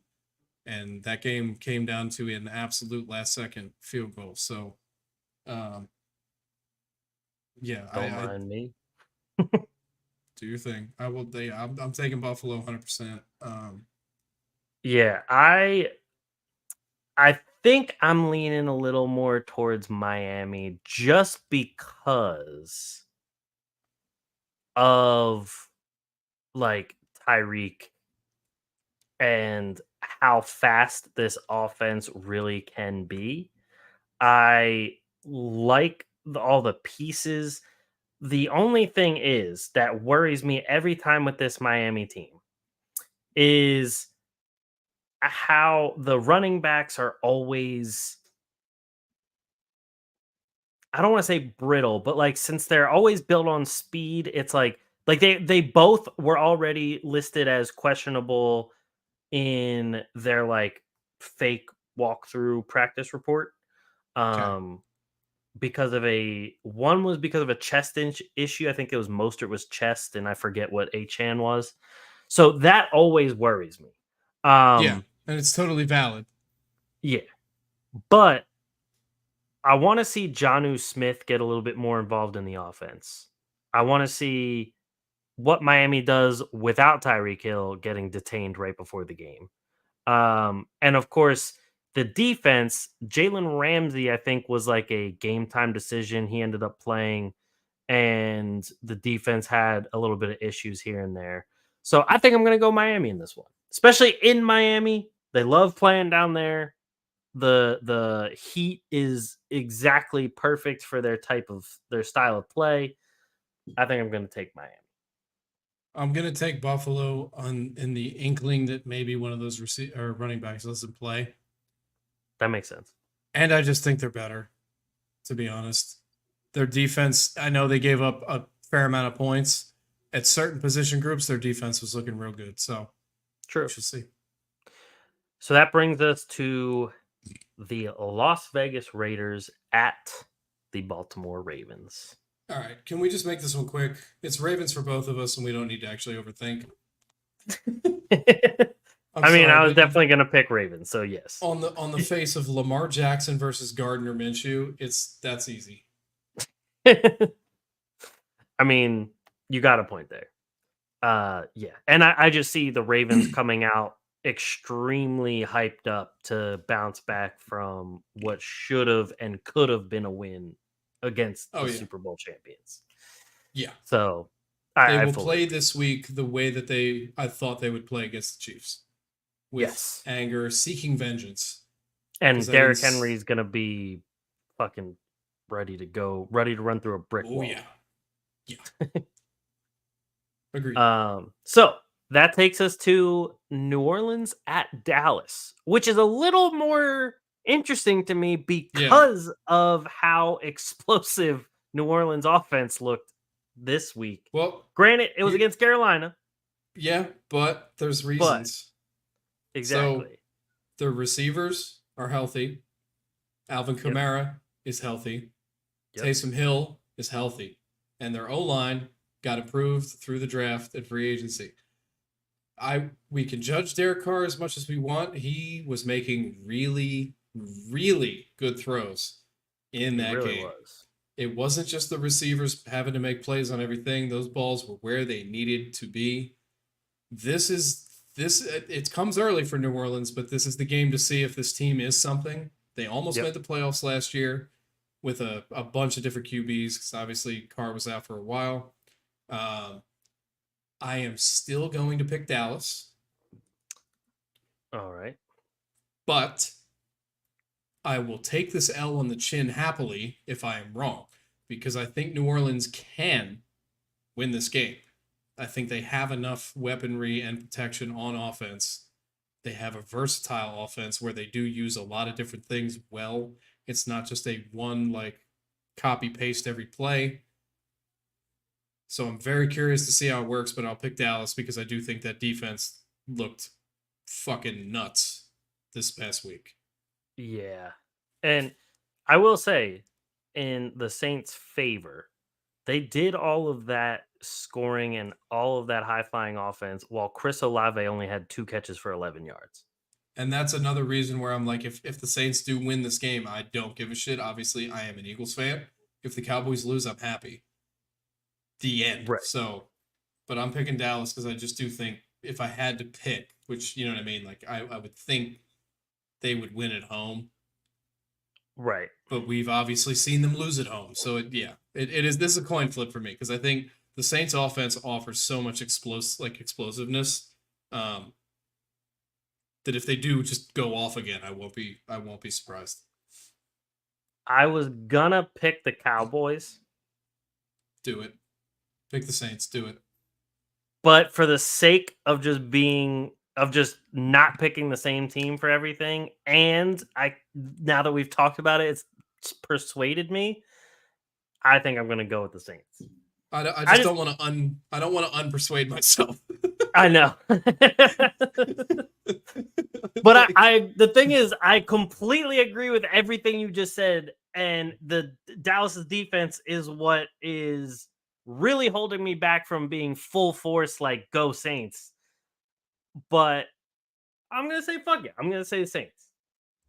and that game came down to an absolute last second field goal. So Yeah, Don't I mind me. do your thing. I will. I'm taking Buffalo 100%. Yeah, I think I'm leaning a little more towards Miami just because of like Tyreek and how fast this offense really can be. I like all the pieces. The only thing is that worries me every time with this Miami team is how the running backs are always, I don't want to say brittle, but like since they're always built on speed, it's like they both were already listed as questionable in their like fake walkthrough practice report. Okay. Um because of a one was because of a chest issue. I think it was Mostert was chest, and I forget what Achan was. So that always worries me. Yeah, Um, and it's totally valid. yeah, but I want to see Jonnu Smith get a little bit more involved in the offense. I want to see what Miami does without Tyreek Hill getting detained right before the game. And of course, the defense, Jalen Ramsey, I think, was like a game time decision. He ended up playing, and the defense had a little bit of issues here and there. So I think I'm going to go Miami in this one, especially in Miami. They love playing down there. The heat is exactly perfect for their style of play. I think I'm going to take Miami. I'm gonna take Buffalo on in the inkling that maybe one of those or running backs doesn't play, That makes sense. and I just think they're better. To be honest, their defense. I know they gave up a fair amount of points at certain position groups. Their defense was looking real good, so we True. should see. So that brings us to the Las Vegas Raiders at the Baltimore Ravens. All right, can we just make this one quick? It's Ravens for both of us, and we don't need to actually overthink. I'm I mean, sorry, I was but definitely going to pick Ravens, so yes. on the face of Lamar Jackson versus Gardner Minshew, that's easy. I mean, you got a point there. Yeah. And I just see the Ravens coming out extremely hyped up to bounce back from what should have and could have been a win against Oh the yeah, Super Bowl champions. yeah. So They I will fully play agree. this week the way that I thought they would play against the Chiefs, with Yes. anger, seeking vengeance. And Because I didn't. Derrick Henry's gonna be fucking ready to go, ready to run through a brick Oh wall. yeah, yeah. Agreed. So that takes us to New Orleans at Dallas, which is a little more interesting to me Yeah. because of how explosive New Orleans offense looked this week. Well, Granted, it was here, against Carolina, yeah, but there's but reasons. So exactly. the receivers are healthy. Alvin Yep. Kamara is healthy. Yep. Taysom Hill is healthy, and their O line got improved through the draft and free agency. We can judge Derek Carr as much as we want. He was making really, really good throws in He that really game. was. It wasn't just the receivers having to make plays on everything. Those balls were where they needed to be. It comes early for New Orleans, but this is the game to see if this team is something. They almost Yep. made the playoffs last year with a bunch of different QBs because obviously Carr was out for a while. I am still going to pick Dallas, All right. but I will take this L on the chin happily if I am wrong, because I think New Orleans can win this game. I think they have enough weaponry and protection on offense. They have a versatile offense where they do use a lot of different things well. It's not just a one like copy paste every play. So I'm very curious to see how it works, but I'll pick Dallas because I do think that defense looked fucking nuts this past week. Yeah. And I will say, in the Saints' favor, they did all of that scoring and all of that high flying offense while Chris Olave only had 2 catches for 11 yards. And that's another reason where I'm like, if the Saints do win this game, I don't give a shit. Obviously, I am an Eagles fan. If the Cowboys lose, I'm happy. The end. Right. So, but I'm picking Dallas because I just do think if I had to pick, which, you know what I mean? Like, I would think they would win at home. Right. But we've obviously seen them lose at home. So, it is. This is a coin flip for me because I think the Saints offense offers so much explosiveness that if they do just go off again, I won't be surprised. I was gonna pick the Cowboys. Do it. Pick the Saints. Do it. But for the sake of just not picking the same team for everything, and now that we've talked about it, it's persuaded me. I think I'm going to go with the Saints. I just don't want to unpersuade myself. I know. But the thing is, I completely agree with everything you just said, and the Dallas's defense is what is really holding me back from being full force like go Saints. But I'm gonna say fuck it. I'm gonna say the Saints.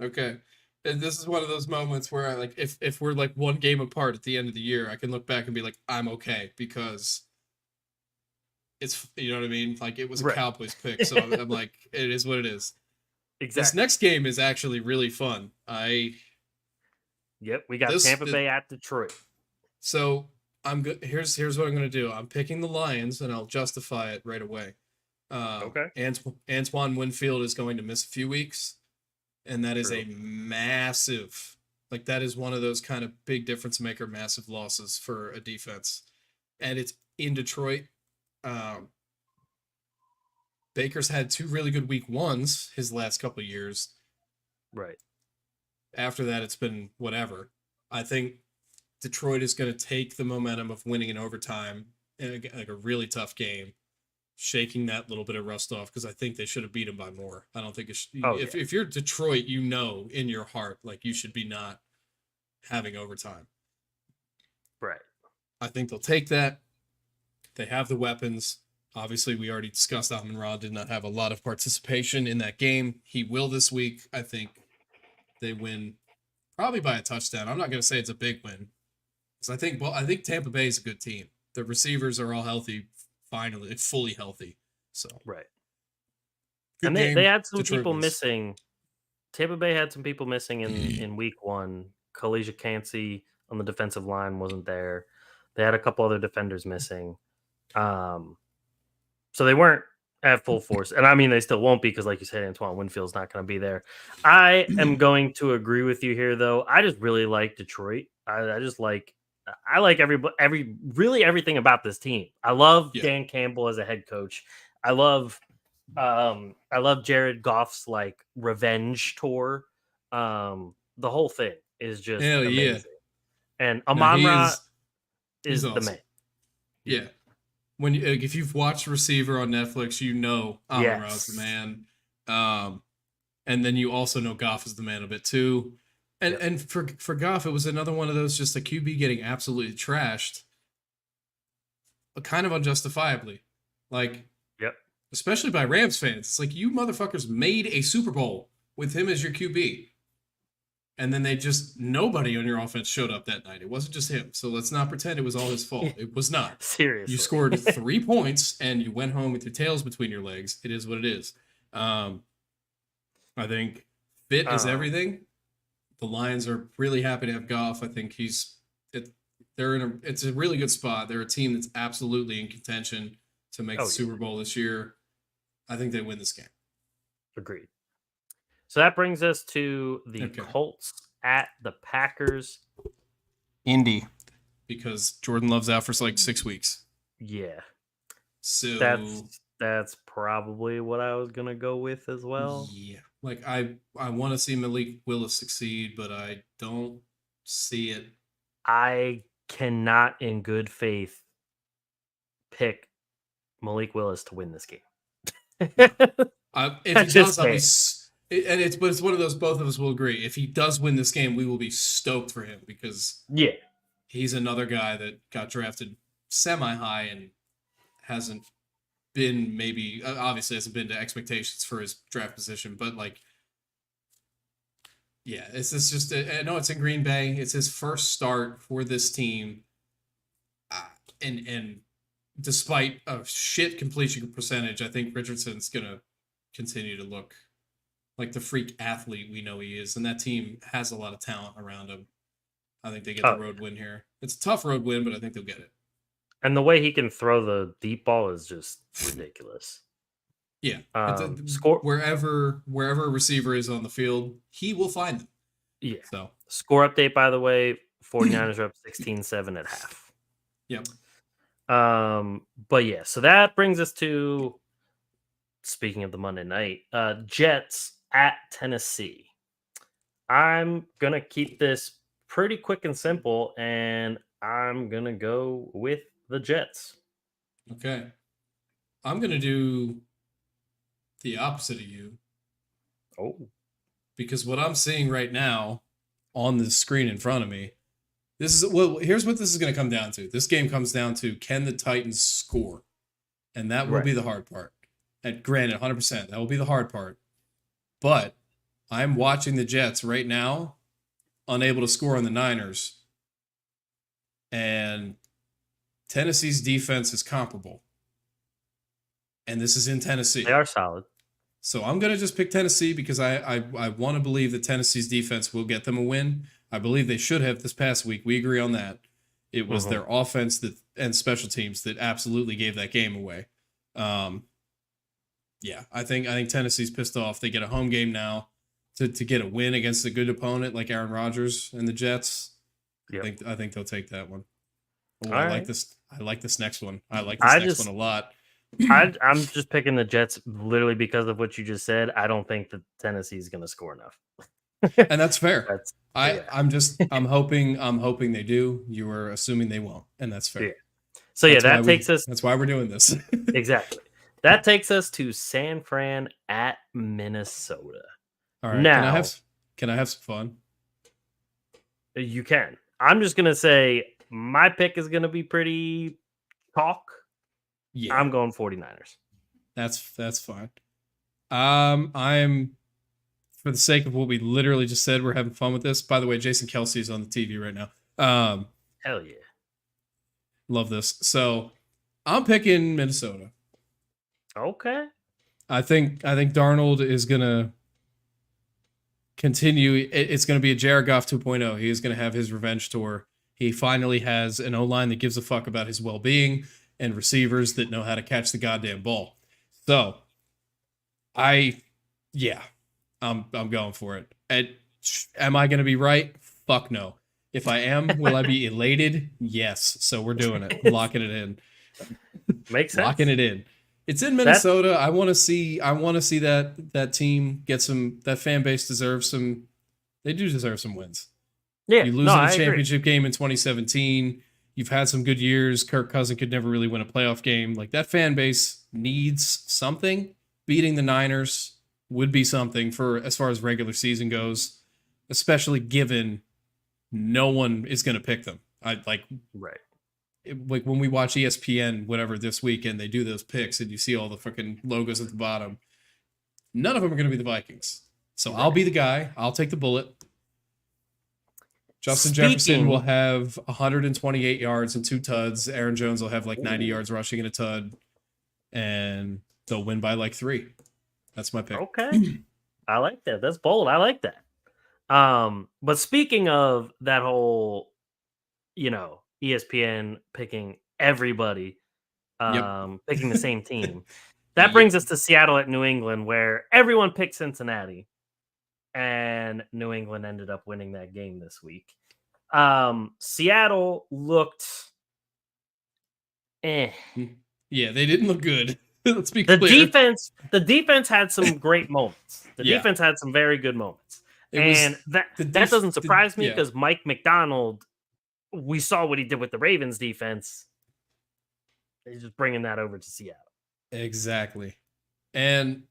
Okay. And this is one of those moments where I like if we're like one game apart at the end of the year, I can look back and be like, I'm okay because it's, you know what I mean? Like, it was a Cowboys pick, so I'm like, it is what it is. Exactly. This next game is actually really fun. Yep, we got Tampa Bay at Detroit. So I'm good. Here's what I'm gonna do. I'm picking the Lions, and I'll justify it right away. Okay. Antoine Winfield is going to miss a few weeks, and that is True. a massive, like, that is one of those kind of big difference maker, massive losses for a defense, and it's in Detroit. Baker's had 2 really good week ones his last couple of years. Right. After that, it's been whatever. I think Detroit is going to take the momentum of winning in overtime in like a really tough game, shaking that little bit of rust off, because I think they should have beat him by more. I don't think if you're Detroit, you know in your heart, like, you should be not having overtime. Right. I think they'll take that. They have the weapons. Obviously, we already discussed Amon-Ra did not have a lot of participation in that game. He will this week. I think they win probably by a touchdown. I'm not going to say it's a big win, because I think Tampa Bay is a good team. The receivers are all healthy, finally, fully healthy. So right. Good and game. they had some Detroit people wins. missing. Tampa Bay had some people missing in week one. Kalisha Cansey on the defensive line wasn't there. They had a couple other defenders missing. So they weren't at full force. And I mean, they still won't be, because like you said, Antoine Winfield's not going to be there. I am going to agree with you here, though. I just really like Detroit. I like everything about this team. I love Dan Campbell as a head coach. I love Jared Goff's like revenge tour. The whole thing is just amazing. And Amon-Ra is awesome. the man. Yeah. When if you've watched Receiver on Netflix, you know Amon-Ra's the man. And then you also know Goff is the man a bit too. And for Goff, it was another one of those, just a QB getting absolutely trashed, kind of unjustifiably. Like, especially by Rams fans. It's like, you motherfuckers made a Super Bowl with him as your QB. And then nobody on your offense showed up that night. It wasn't just him. So let's not pretend it was all his fault. It was not. Seriously. You scored 3 points and you went home with your tails between your legs. It is what it is. I think fit is everything. The Lions are really happy to have Goff. I think it's a really good spot. They're a team that's absolutely in contention to make the Super Bowl this year. I think they win this game. Agreed. So that brings us to the Colts at the Packers. Indy. Because Jordan Love's out for like 6 weeks. Yeah. So that's probably what I was going to go with as well. Yeah. Like, I want to see Malik Willis succeed, but I don't see it. I cannot in good faith pick Malik Willis to win this game. If he does, I'll be... But it's one of those, both of us will agree. If he does win this game, we will be stoked for him, because he's another guy that got drafted semi-high and hasn't been obviously hasn't been to expectations for his draft position, but like, Yeah, it's just I know it's in Green Bay. It's his first start for this team, uh, and despite a shit completion percentage, I think Richardson's gonna continue to look like the freak athlete we know he is, and that team has a lot of talent around him. I think they get the Oh, road win here. It's a tough road win, but I think they'll get it. and the way he can throw the deep ball is just ridiculous. Yeah, Score, wherever a receiver is on the field, he will find them. yeah. So, Score update, by the way, 49ers are up 16-7 at half. yep. But yeah, so that brings us to, speaking of the Monday night, Jets at Tennessee. I'm gonna keep this pretty quick and simple, and I'm gonna go with the Jets. Okay, I'm gonna do the opposite of you Oh, because what I'm seeing right now on the screen in front of me, this is well. Here's what this is gonna come down to. This game comes down to can the Titans score, and that will right. be the hard part. And granted, 100%, that will be the hard part. But I'm watching the Jets right now, unable to score on the Niners, and Tennessee's defense is comparable. And this is in Tennessee. They are solid. So I'm going to just pick Tennessee because I want to believe that Tennessee's defense will get them a win. I believe they should have this past week. We agree on that. It was their offense and special teams that absolutely gave that game away. Yeah, I think Tennessee's pissed off. They get a home game now to get a win against a good opponent like Aaron Rodgers and the Jets. Yep. I think they'll take that one. Ooh, All I right. like this. I like this next one. I like this next one a lot. I'm just picking the Jets literally because of what you just said. I don't think that Tennessee's going to score enough. And that's fair. Yeah. I'm hoping they do. You were assuming they won't, and that's fair. Yeah. So yeah, that takes us. That's why we're doing this. Exactly. That takes us to San Fran at Minnesota. All right. Now, can I have some fun? You can. I'm just gonna say my pick is gonna be pretty chalk. Yeah. I'm going 49ers. That's fine. I'm for the sake of what we literally just said, we're having fun with this. By the way, Jason Kelsey is on the TV right now. Hell yeah. Love this. So I'm picking Minnesota. Okay. I think Darnold is gonna continue. It's gonna be a Jared Goff 2.0. He is gonna have his revenge tour. He finally has an O-line that gives a fuck about his well-being and receivers that know how to catch the goddamn ball. So I'm going for it. Am I gonna be right? Fuck no. If I am, will I be elated? Yes. So we're doing it. Locking it in. Makes sense. Locking it in. It's in Minnesota. I want to see that team get some. That fan base deserves some. They do deserve some wins. Yeah. You lose in a championship game in 2017. You've had some good years. Kirk Cousins could never really win a playoff game. Like that fan base needs something. Beating the Niners would be something for as far as regular season goes, especially given no one is going to pick them. Right. Like when we watch ESPN, whatever this weekend, they do those picks and you see all the fucking logos at the bottom. None of them are going to be the Vikings. So I'll be the guy. I'll take the bullet. Justin Jefferson will have 128 yards and 2 tuds. Aaron Jones will have like 90 yards rushing and a tud. And they'll win by like 3. That's my pick. Okay. I like that. That's bold. I like that. But speaking of that whole, ESPN picking everybody, picking the same team. That brings us to Seattle at New England, where everyone picked Cincinnati, and New England ended up winning that game this week. Seattle looked, Yeah, they didn't look good. Let's be clear. The defense had some great moments. The defense had some very good moments, that doesn't surprise me because Mike McDonald. We saw what he did with the Ravens defense. He's just bringing that over to Seattle. Exactly. And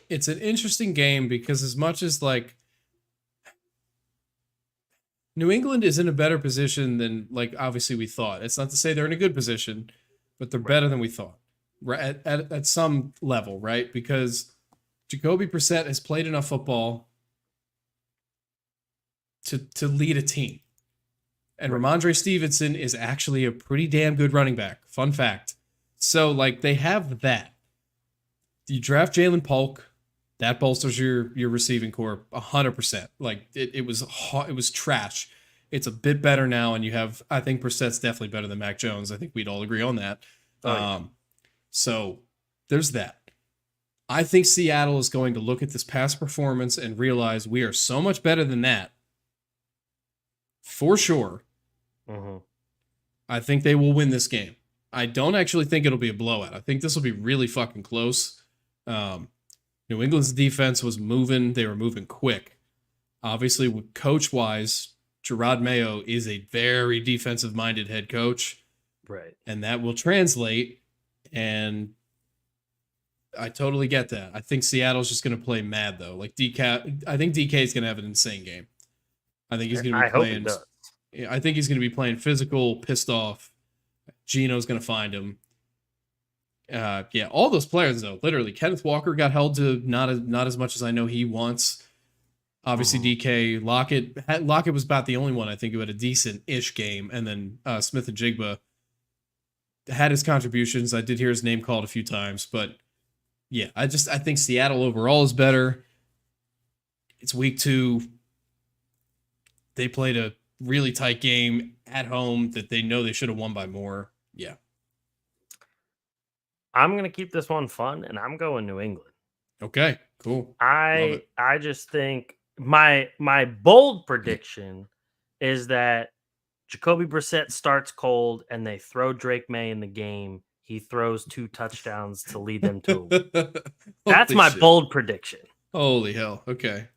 it's an interesting game because as much as like New England is in a better position than like obviously we thought. It's not to say they're in a good position, but they're better than we thought. Right at some level, right? Because Jacoby Brissett has played enough football to lead a team. And Right. Ramondre Stevenson is actually a pretty damn good running back. Fun fact. So, like, they have that. You draft Jalen Polk, that bolsters your receiving core 100%. Like, it was trash. It's a bit better now, and you have, I think Brissett's definitely better than Mac Jones. I think we'd all agree on that. Oh, yeah. So there's that. I think Seattle is going to look at this past performance and realize we are so much better than that. For sure. Mm-hmm. I think they will win this game. I don't actually think it'll be a blowout. I think this will be really fucking close. New England's defense was moving. They were moving quick. Obviously, coach-wise, Gerard Mayo is a very defensive-minded head coach. Right. And that will translate. And I totally get that. I think Seattle's just going to play mad, though. Like, I think DK is going to have an insane game. I think he's going to be playing. I think he's going to be playing physical, pissed off. Gino's going to find him. Yeah, all those players, though. Literally, Kenneth Walker got held to not as much as I know he wants. Obviously, DK, Lockett was about the only one I think who had a decent-ish game, and then Smith and Jigba had his contributions. I did hear his name called a few times, but yeah, I think Seattle overall is better. It's week 2. They played a really tight game at home that they know they should have won by more. Yeah. I'm going to keep this one fun, and I'm going New England. Okay, cool. I just think my bold prediction is that Jacoby Brissett starts cold and they throw Drake May in the game. He throws 2 touchdowns to lead them to a win. That's my bold prediction. Holy hell. Okay.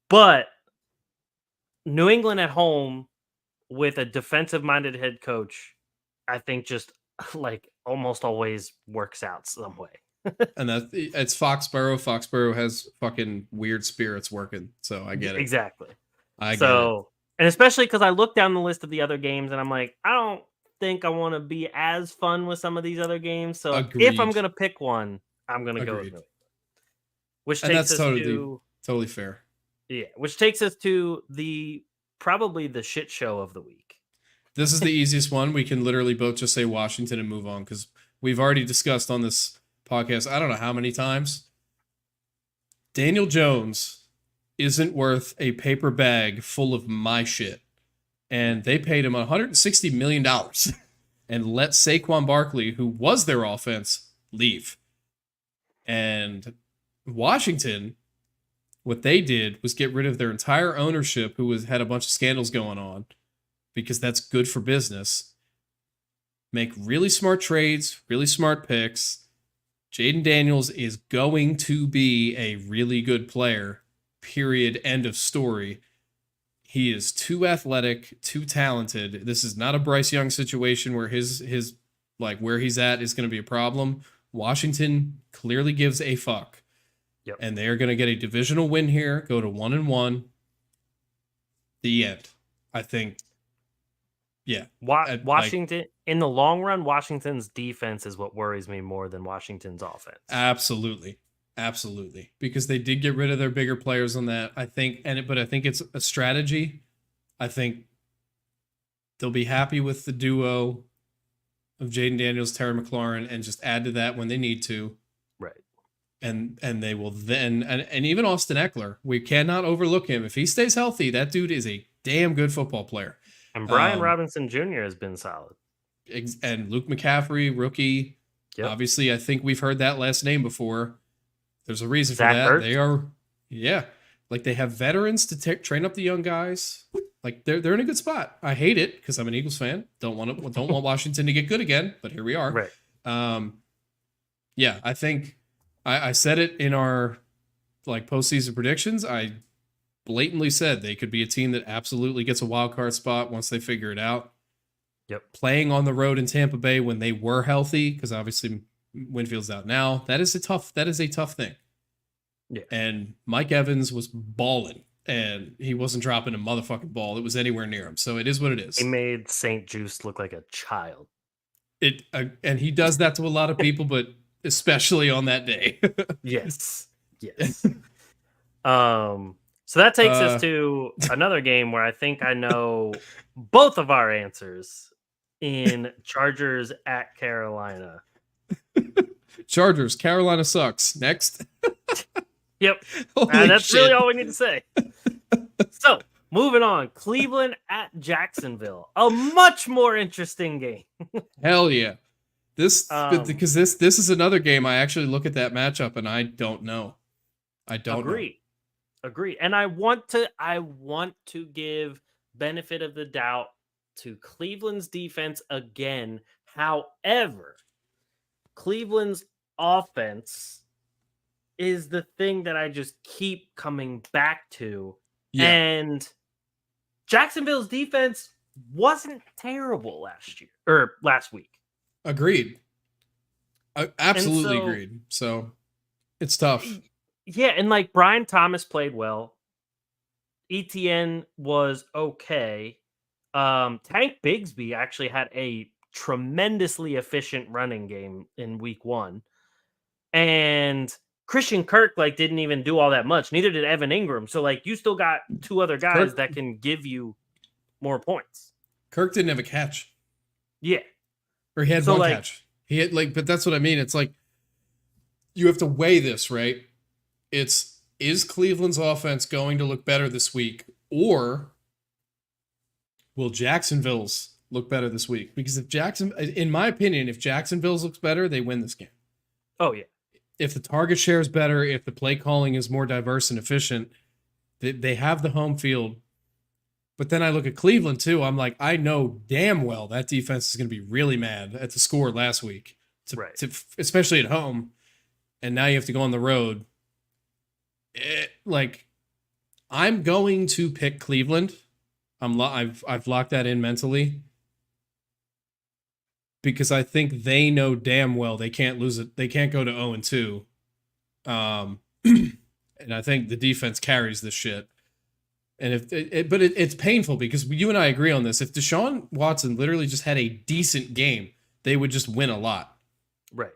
But New England at home with a defensive-minded head coach, I think just like almost always works out some way. And it's Foxborough. Foxborough has fucking weird spirits working, so I get it. Exactly. I get it. And especially because I look down the list of the other games and I'm like, I don't think I want to be as fun with some of these other games. So if I'm going to pick one, I'm going to go with New England. Which takes us totally fair. Yeah, which takes us to probably the shit show of the week. This is the easiest one. We can literally both just say Washington and move on because we've already discussed on this podcast, I don't know how many times. Daniel Jones isn't worth a paper bag full of my shit. And they paid him $160 million and let Saquon Barkley, who was their offense, leave. And Washington, what they did was get rid of their entire ownership, who had a bunch of scandals going on, because that's good for business. Make really smart trades, really smart picks. Jaden Daniels is going to be a really good player, period, end of story. He is too athletic, too talented. This is not a Bryce Young situation where his like where he's at is going to be a problem. Washington clearly gives a fuck. Yep. And they are going to get a divisional win here, go to 1-1. The end. I think. Yeah. Washington, in the long run, Washington's defense is what worries me more than Washington's offense. Absolutely. Because they did get rid of their bigger players on that. I think, but I think it's a strategy. I think they'll be happy with the duo of Jaden Daniels, Terry McLaurin, and just add to that when they need to. Right. And they will then, and even Austin Eckler, we cannot overlook him. If he stays healthy, that dude is a damn good football player. And Brian Robinson Jr. has been solid. And Luke McCaffrey, rookie. Yep. Obviously, I think we've heard that last name before. There's a reason for that. They are, like they have veterans to train up the young guys. Like they're in a good spot. I hate it because I'm an Eagles fan. Don't want Washington to get good again, but here we are. Right. Yeah, I think I said it in our like postseason predictions. I blatantly said they could be a team that absolutely gets a wild card spot once they figure it out. Yep. Playing on the road in Tampa Bay when they were healthy, because obviously Winfield's out now. That is a tough thing. Yeah. And Mike Evans was balling, and he wasn't dropping a motherfucking ball that was anywhere near him. So it is what it is. He made St. Juice look like a child. And he does that to a lot of people, but especially on that day. Yes. So that takes us Uh, to another game where I think I know both of our answers in Chargers at Carolina. Chargers. Carolina sucks. Next. Yep. Holy That's really shit. all we need to say. So, moving on. Cleveland at Jacksonville. A much more interesting game. Hell yeah. Um, Because this is another game I actually look at that matchup and I don't know. I don't know. Agree. And I want to give benefit of the doubt to Cleveland's defense again. However, Cleveland's offense is the thing that I just keep coming back to. Yeah. And Jacksonville's defense wasn't terrible last week. Agreed. Absolutely so- agreed. So it's tough. Yeah, and like Brian Thomas played well. ETN was okay. Tank Bigsby actually had a tremendously efficient running game in week 1. And Christian Kirk like didn't even do all that much. Neither did Evan Ingram. So like you still got 2 other guys that can give you more points. Kirk didn't have a catch. Yeah. Or he had So, one like- catch. He had but that's what I mean. It's like you have to weigh this, right? Is Cleveland's offense going to look better this week, or will Jacksonville's look better this week? Because in my opinion, if Jacksonville's looks better, they win this game. Oh yeah. If the target share is better, if the play calling is more diverse and efficient, they have the home field. But then I look at Cleveland too. I'm like, I know damn well that defense is going to be really mad at the score last week, especially at home. And now you have to go on the road. I'm going to pick Cleveland. I've locked that in mentally because I think they know damn well they can't lose it. They can't go to 0-2. And I think the defense carries this shit. And it's painful because you and I agree on this. If Deshaun Watson literally just had a decent game, they would just win a lot. Right.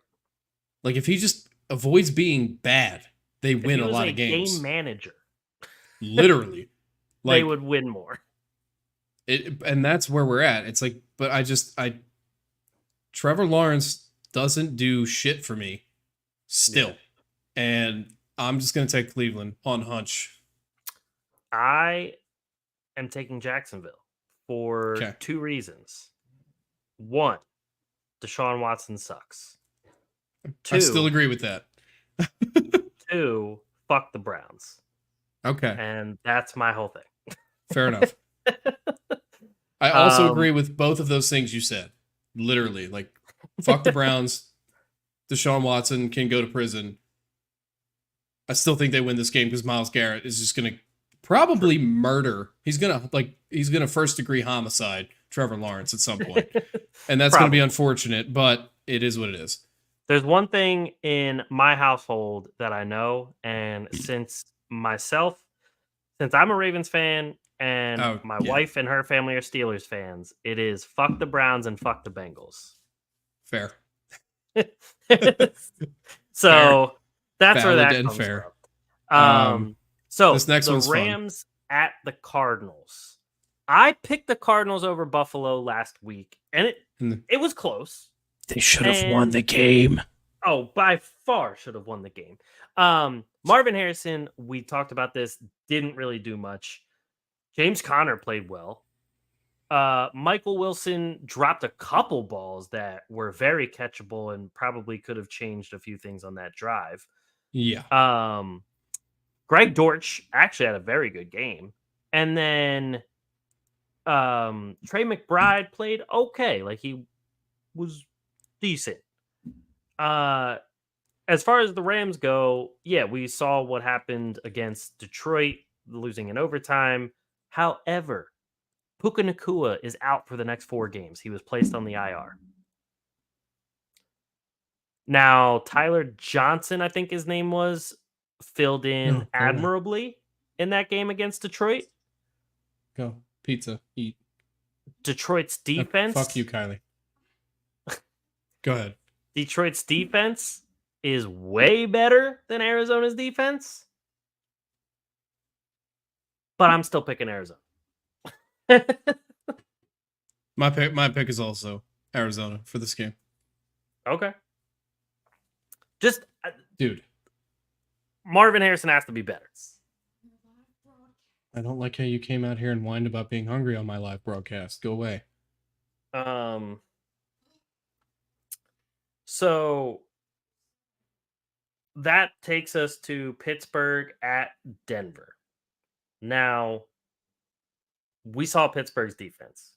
Like if he just avoids being bad, they win a lot of games. Game manager. Literally. They would win more. And that's where we're at. It's like, but Trevor Lawrence doesn't do shit for me still. Yeah. And I'm just going to take Cleveland on hunch. I am taking Jacksonville for 2 reasons. 1, Deshaun Watson sucks. 2, I still agree with that. 2, fuck the Browns. Okay. And that's my whole thing. Fair enough. I also agree with both of those things you said. Literally, like, fuck the Browns. Deshaun Watson can go to prison. I still think they win this game because Myles Garrett is just going to probably murder. He's gonna first degree homicide Trevor Lawrence at some point. And that's going to be unfortunate, but it is what it is. There's one thing in my household that I know, and since I'm a Ravens fan and my wife and her family are Steelers fans, it is fuck the Browns and fuck the Bengals. Fair. So that's Valid where that and comes fair. from. So this next one's Rams at the Cardinals. I picked the Cardinals over Buffalo last week, and it was close. They should have won the game. Oh, by far should have won the game. Marvin Harrison, we talked about this, didn't really do much. James Conner played well. Michael Wilson dropped a couple balls that were very catchable and probably could have changed a few things on that drive. Yeah. Greg Dortch actually had a very good game. And then Trey McBride played okay. Like he was decent. As far as the Rams go, yeah, we saw what happened against Detroit, losing in overtime. However, Puka Nacua is out for the next 4 games. He was placed on the IR. Now, Tyler Johnson, I think his name was, filled in admirably in that game against Detroit. Go. Pizza. Eat. Detroit's defense. Fuck you, Kylie. Go ahead. Detroit's defense is way better than Arizona's defense. but I'm still picking Arizona. My pick is also Arizona for this game. Okay. Just Dude, Marvin Harrison has to be better. I don't like how you came out here and whined about being hungry on my live broadcast. Go away. So that takes us to Pittsburgh at Denver. Now, we saw Pittsburgh's defense.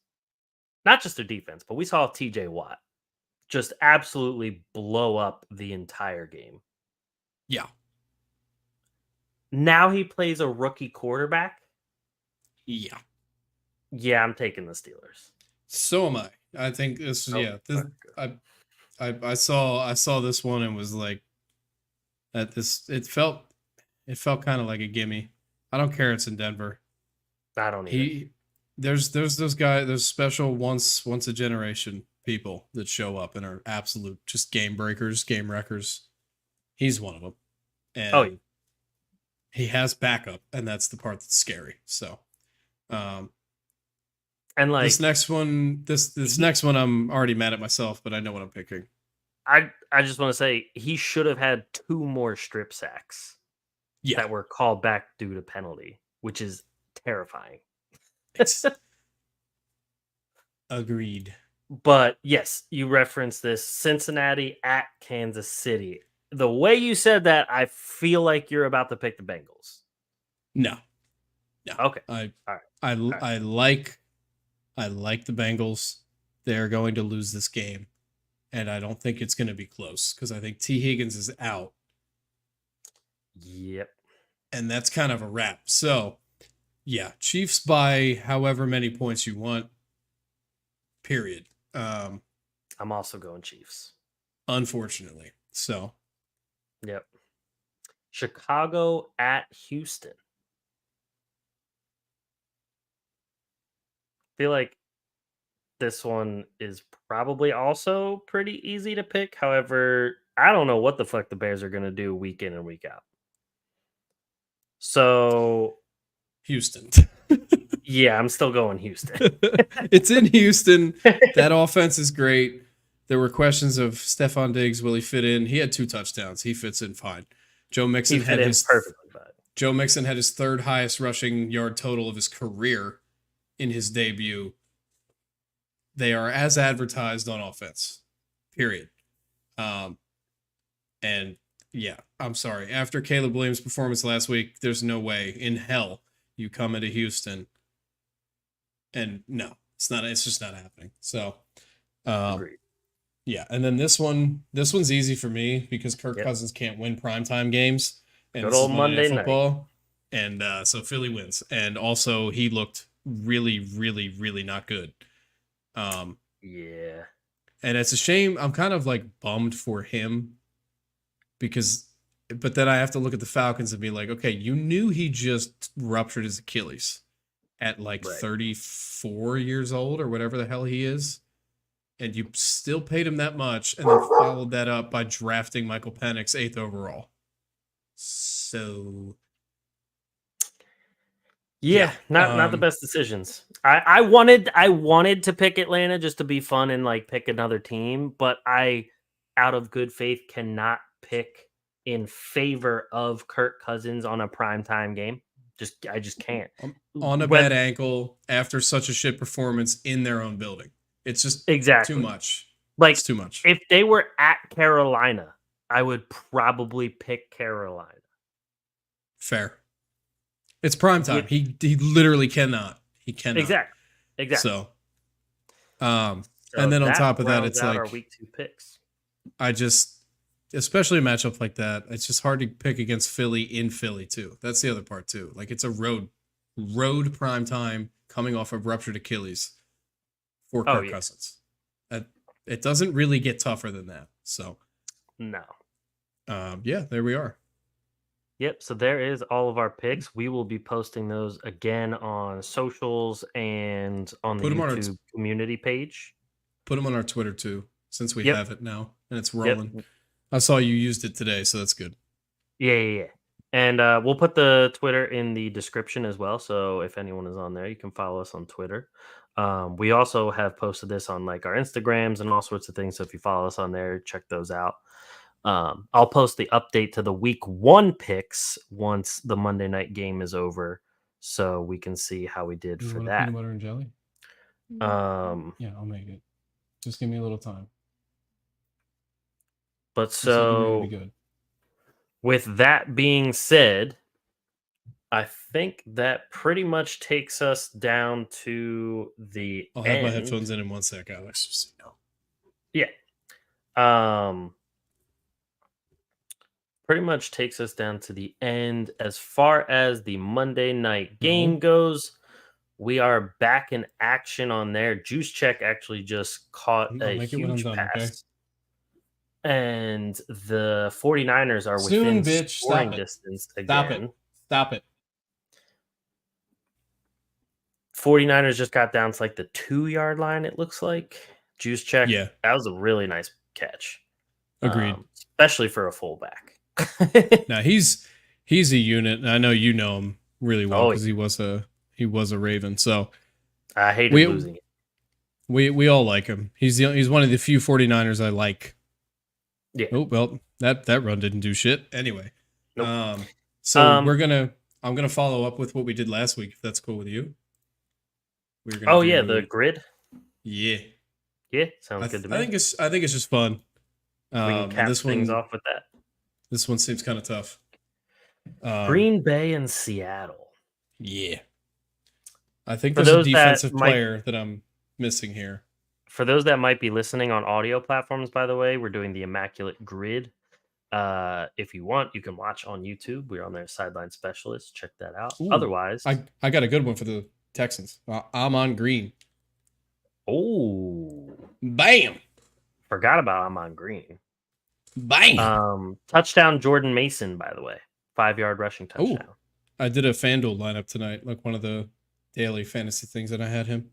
Not just their defense, but we saw TJ Watt just absolutely blow up the entire game. Yeah. Now he plays a rookie quarterback. Yeah. Yeah, I'm taking the Steelers. So am I. I think this. Yeah. This, I saw this one and was like, that this. It felt kind of like a gimme. I don't care. It's in Denver. I don't either. There's those guys. There's special once a generation people that show up and are absolute just game breakers, game wreckers. He's one of them. And he has backup, and that's the part that's scary. So, and like this next one, this next one, I'm already mad at myself, but I know what I'm picking. I just want to say he should have had 2 more strip sacks that were called back due to penalty, which is terrifying. Agreed. But yes, you referenced this Cincinnati at Kansas City. The way you said that, I feel like you're about to pick the Bengals. No. Okay. I like the Bengals. They're going to lose this game, and I don't think it's going to be close because I think T. Higgins is out. Yep. And that's kind of a wrap. So, yeah, Chiefs by however many points you want. Period. I'm also going Chiefs. Unfortunately. So. Yep. Chicago at Houston. I feel like this one is probably also pretty easy to pick. However, I don't know what the fuck the Bears are going to do week in and week out. So, Houston. Yeah, I'm still going Houston. It's in Houston. That offense is great. There were questions of Stephon Diggs, will he fit in? He had 2 touchdowns. He fits in fine. Joe Mixon had his perfectly fine. Joe Mixon had his 3rd highest rushing yard total of his career in his debut. They are as advertised on offense. Period. And yeah, I'm sorry. After Caleb Williams' performance last week, there's no way in hell you come into Houston. And no, it's just not happening. So, Agreed. Yeah, and then this one's easy for me because Kirk Cousins can't win primetime games. And Good old Monday football, night. And so Philly wins. And also he looked really, really, really not good. Yeah. And it's a shame. I'm kind of like bummed for him but then I have to look at the Falcons and be like, okay, you knew he just ruptured his Achilles at like 34 years old or whatever the hell he is. And you still paid him that much and then followed that up by drafting Michael Penix 8th overall. So yeah, not the best decisions. I wanted to pick Atlanta just to be fun and like pick another team, but I, out of good faith, cannot pick in favor of Kirk Cousins on a primetime game. I just can't. On a bad ankle after such a shit performance in their own building. It's just too much. Like, it's too much. If they were at Carolina, I would probably pick Carolina. Fair. It's prime time. He literally cannot. He cannot. Exactly. So and then on top of that, it's like our week 2 picks. Especially a matchup like that, it's just hard to pick against Philly in Philly too. That's the other part too. Like it's a road prime time coming off of ruptured Achilles for Kirk Cousins. It doesn't really get tougher than that. So no. Yeah, there we are. Yep. So there is all of our picks. We will be posting those again on socials and on the YouTube community page. Put them on our Twitter too, since we have it now and it's rolling. I saw you used it today, so that's good. Yeah. And we'll put the Twitter in the description as well. So if anyone is on there, you can follow us on Twitter. We also have posted this on like our Instagrams and all sorts of things. So if you follow us on there, check those out. I'll post the update to the week 1 picks once the Monday night game is over, so we can see how we did You for want a that. peanut butter and jelly? Yeah, I'll make it. Just give me a little time. But You said you were gonna so be good. with that being said, I think that pretty much takes us down to the I'll have my end. headphones in 1 sec, Alex. Just so Yeah. Pretty much takes us down to the end as far as the Monday night game goes. We are back in action on there. Juice Check actually just caught I'll a make it when I'm huge done, okay? pass. And the 49ers are Soon, within bitch. scoring Stop it. distance Stop again. it. Stop it. 49ers just got down to like the 2-yard line, it looks like. Juice Check. Yeah. That was a really nice catch. Agreed. Especially for a fullback. Now he's a unit, and I know you know him really well because he was a Raven. So I hated losing it. We all like him. He's one of the few 49ers I like. Yeah. Oh well, that run didn't do shit. Anyway. Nope. So I'm gonna follow up with what we did last week, if that's cool with you. We're gonna the grid. Yeah. Yeah, sounds good to me. I think it's just fun. We can cap things off with that. This one seems kind of tough. Green Bay and Seattle. Yeah. I think there's a defensive player that I'm missing here. For those that might be listening on audio platforms, by the way, we're doing the Immaculate Grid. If you want, you can watch on YouTube. We're on their Sideline Specialists. Check that out. Ooh, Otherwise, I got a good one for the Texans. I'm on green. Oh, bam! Forgot about I'm on green. Bam! Touchdown Jordan Mason, by the way, 5-yard rushing touchdown. Ooh, I did a FanDuel lineup tonight, like one of the daily fantasy things that I had him.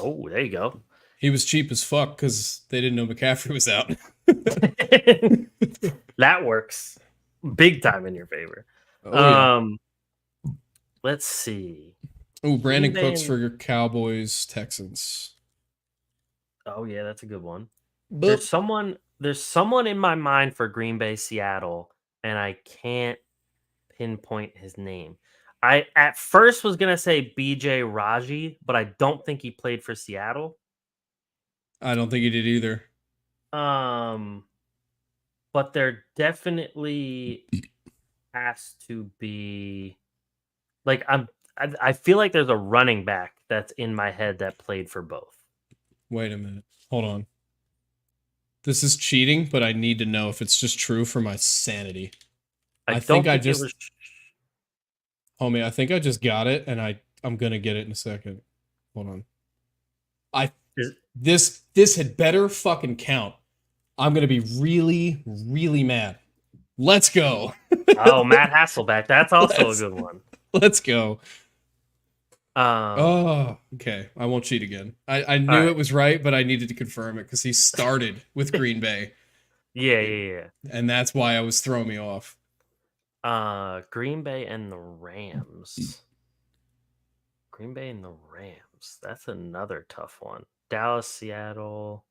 Oh, there you go. He was cheap as fuck because they didn't know McCaffrey was out. That works big time in your favor. Yeah. Let's see. Oh, Brandon Cooks for your Cowboys Texans. Oh yeah, that's a good one. Boop. There's someone in my mind for Green Bay Seattle, and I can't pinpoint his name. I at first was gonna say BJ Raji, but I don't think he played for Seattle. I don't think he did either. But there definitely has to be like I feel like there's a running back that's in my head that played for both. Wait a minute. Hold on. Homie, I think I just got it, and I'm gonna get it in a second. Hold on. This had better fucking count. I'm gonna be really, really mad. Let's go. Oh, Matt Hasselbeck. That's also a good one. Let's go. Okay. I won't cheat again. I knew it was right, but I needed to confirm it because he started with Green Bay. Yeah. And that's why it was throwing me off. Green Bay and the Rams. Green Bay and the Rams. That's another tough one. Dallas, Seattle.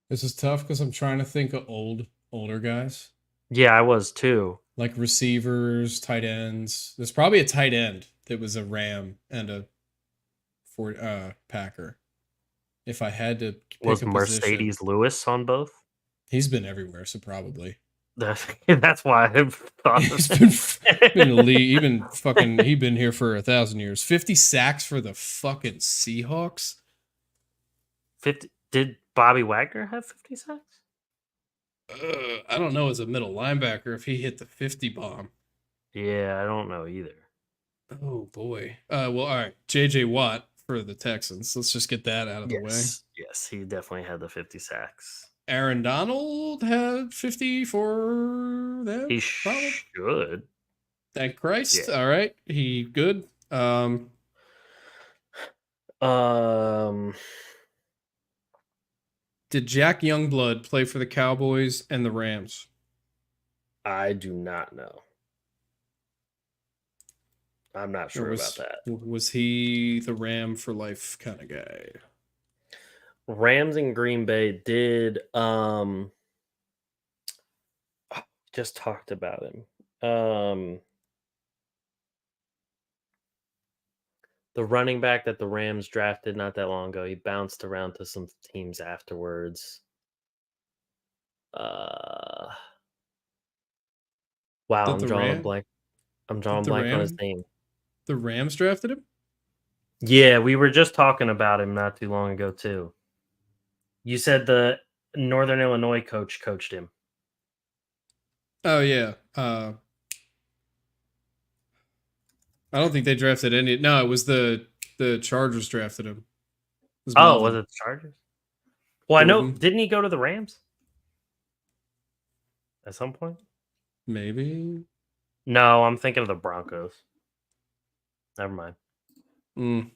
This is tough because I'm trying to think of older guys. Yeah, I was too. Like receivers, tight ends. There's probably a tight end that was a Ram and a Packer. If I had to pick was a Mercedes position. Lewis on both? He's been everywhere, so probably. That's why I thought he's been here for 1,000 years. 50 sacks for the fucking Seahawks. 50. Did Bobby Wagner have 50 sacks? I don't know as a middle linebacker if he hit the 50 bomb. Yeah, I don't know either. Oh boy. Well, all right. JJ Watt for the Texans. Let's just get that out of the way. Yes, he definitely had the 50 sacks. Aaron Donald had 50 for them. He should. Thank Christ. Yeah. All right. He good. Did Jack Youngblood play for the Cowboys and the Rams? I do not know. I'm not sure about that. Was he the Ram for life kind of guy? Rams and Green Bay did just talked about him. The running back that the Rams drafted not that long ago, he bounced around to some teams afterwards. Wow, I'm drawing a blank. I'm drawing a blank on his name. The Rams drafted him? Yeah, we were just talking about him not too long ago too. You said the Northern Illinois coach coached him. Oh yeah. I don't think they drafted any. No, it was the Chargers drafted him. Was it the Chargers? Well, Gordon. I know. Didn't he go to the Rams at some point? Maybe. No, I'm thinking of the Broncos. Never mind.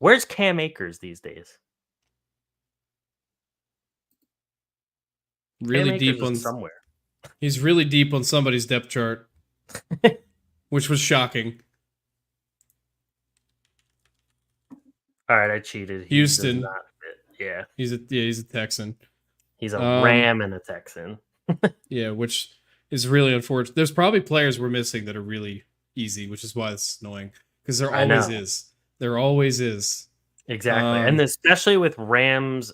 Where's Cam Akers these days? Really deep on somewhere. He's really deep on somebody's depth chart, which was shocking. All right, I cheated. Houston. Yeah. He's a Texan. He's a Ram and a Texan. Yeah, which is really unfortunate. There's probably players we're missing that are really easy, which is why it's annoying. Because there always is. There always is. Exactly. And especially with Rams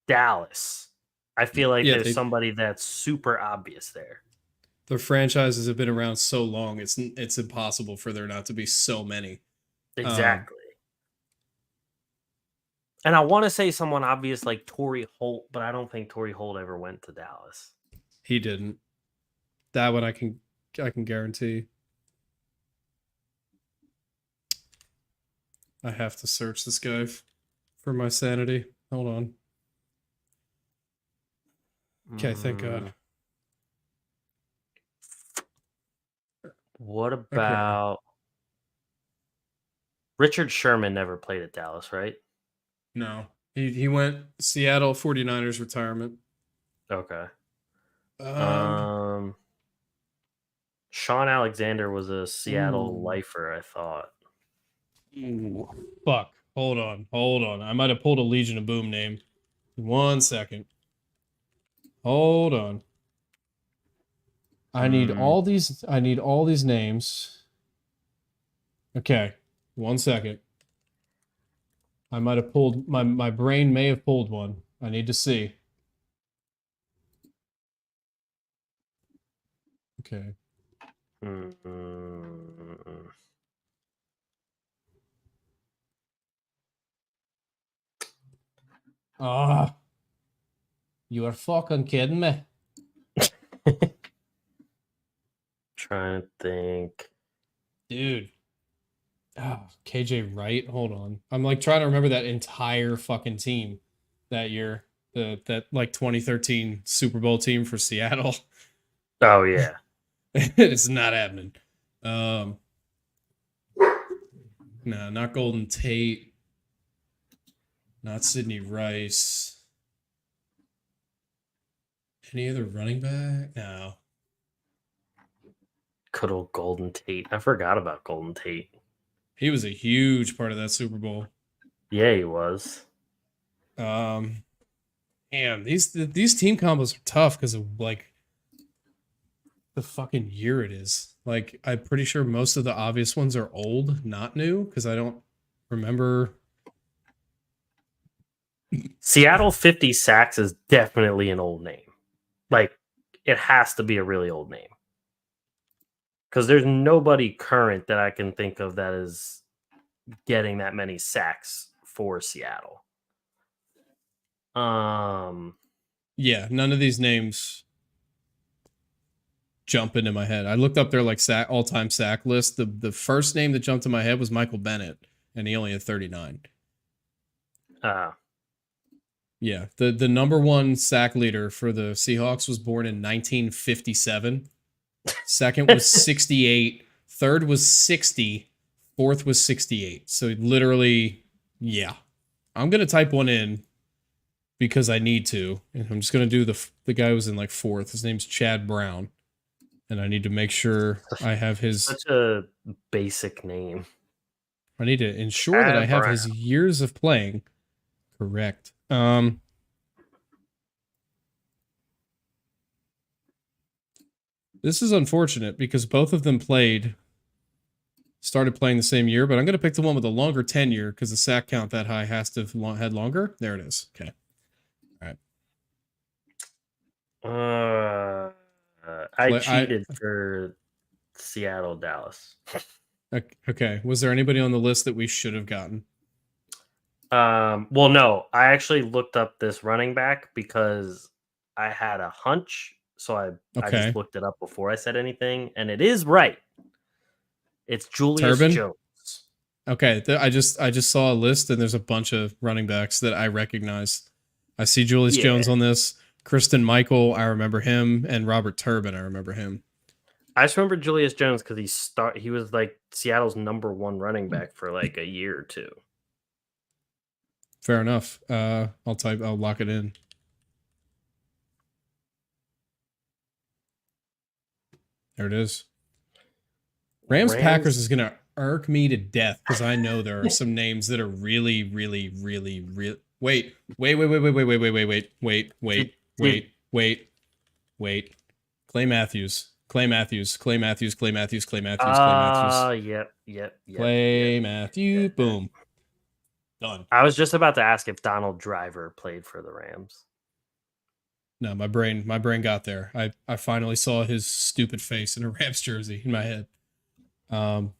Dallas. I feel like there's somebody that's super obvious there. Their franchises have been around so long, it's impossible for there not to be so many. Exactly. And I want to say someone obvious like Torrey Holt, but I don't think Torrey Holt ever went to Dallas. He didn't. That one I can guarantee. I have to search this guy for my sanity. Hold on. Okay, thank God. What about Richard Sherman? Never played at Dallas, right? No. He went Seattle 49ers retirement. Okay. Sean Alexander was a Seattle lifer, I thought. Ooh, fuck. Hold on. I might have pulled a Legion of Boom name. 1 second. Hold on. I need all these names. Okay. 1 second. I might have pulled my brain may have pulled one. I need to see. Okay. You are fucking kidding me. Trying to think. Dude. KJ Wright. Hold on. I'm like trying to remember that entire fucking team that year. That like 2013 Super Bowl team for Seattle. Oh yeah. It's not happening. No, not Golden Tate. Not Sidney Rice. Any other running back? No. Good old Golden Tate. I forgot about Golden Tate. He was a huge part of that Super Bowl. Yeah, he was. Man, these team combos are tough because of like the fucking year it is. Like, I'm pretty sure most of the obvious ones are old, not new, because I don't remember. Seattle 50 sacks is definitely an old name. Like, it has to be a really old name. Because there's nobody current that I can think of that is getting that many sacks for Seattle. Yeah, none of these names jump into my head. I looked up their like all-time sack list. The first name that jumped in my head was Michael Bennett, and he only had 39. Yeah, the number one sack leader for the Seahawks was born in 1957. Second was 68. Third was 60. Fourth was 68. So literally, yeah. I'm gonna type one in because I need to, and I'm just gonna do the guy who was in like 4th. His name's Chad Brown, and I need to make sure I have his. Such a basic name. I need to ensure that I Chad have Brown. his years of playing correct. This is unfortunate because both of them started playing the same year, but I'm going to pick the one with the longer tenure because the sack count that high has to have had longer. There it is. Okay. All right. I cheated for Seattle, Dallas. Okay. Was there anybody on the list that we should have gotten? Well, no. I actually looked up this running back because I had a hunch, so I Okay. just looked it up before I said anything, and it is right. It's Julius Turbin? Jones. Okay, I just saw a list and there's a bunch of running backs that I recognize. I see Julius Jones on this. Kristen Michael, I remember him, and Robert Turbin, I remember him. I just remember Julius Jones because he was like Seattle's #1 running back for like a year or two. Fair enough. I'll lock it in. There it is. Rams Packers is gonna irk me to death because I know there are some names that are really. Wait. Clay Matthews. Clay Matthews. Yep. Clay Matthews. Boom. Done. I was just about to ask if Donald Driver played for the Rams. No, my brain got there. I finally saw his stupid face in a Rams jersey in my head. Cowboys.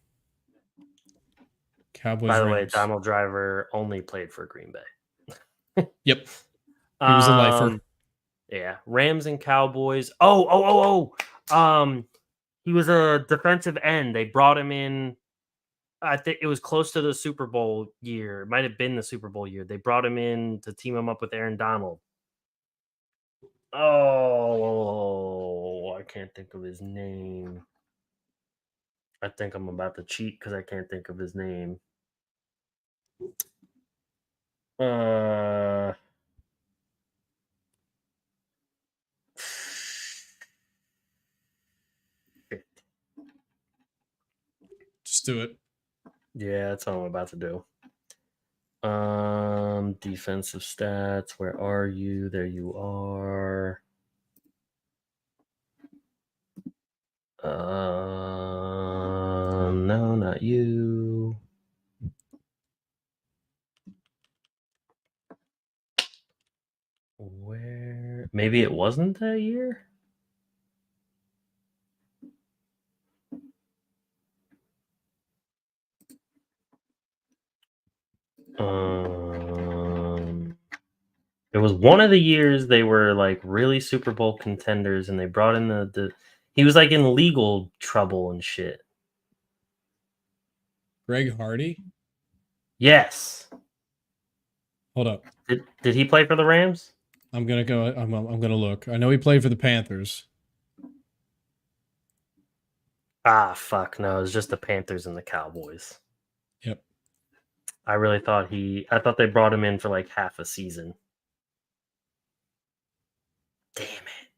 By the way, Rams. Donald Driver only played for Green Bay. Yep. He was a lifer. Yeah. Rams and Cowboys. He was a defensive end. They brought him in. I think it was close to the Super Bowl year. It might have been the Super Bowl year. They brought him in to team him up with Aaron Donald. Oh, I can't think of his name. I think I'm about to cheat because I can't think of his name. Just do it. Yeah, that's what I'm about to do. Defensive stats. Where are you? There you are. No, not you. Where? Maybe it wasn't that year? It was one of the years they were like really Super Bowl contenders, and they brought in he was like in legal trouble and shit. Greg Hardy? Yes. Hold up. Did he play for the Rams? I'm gonna go. I'm gonna look. I know he played for the Panthers. Ah, fuck no! It was just the Panthers and the Cowboys. Yep. I really thought I thought they brought him in for like half a season. Damn it!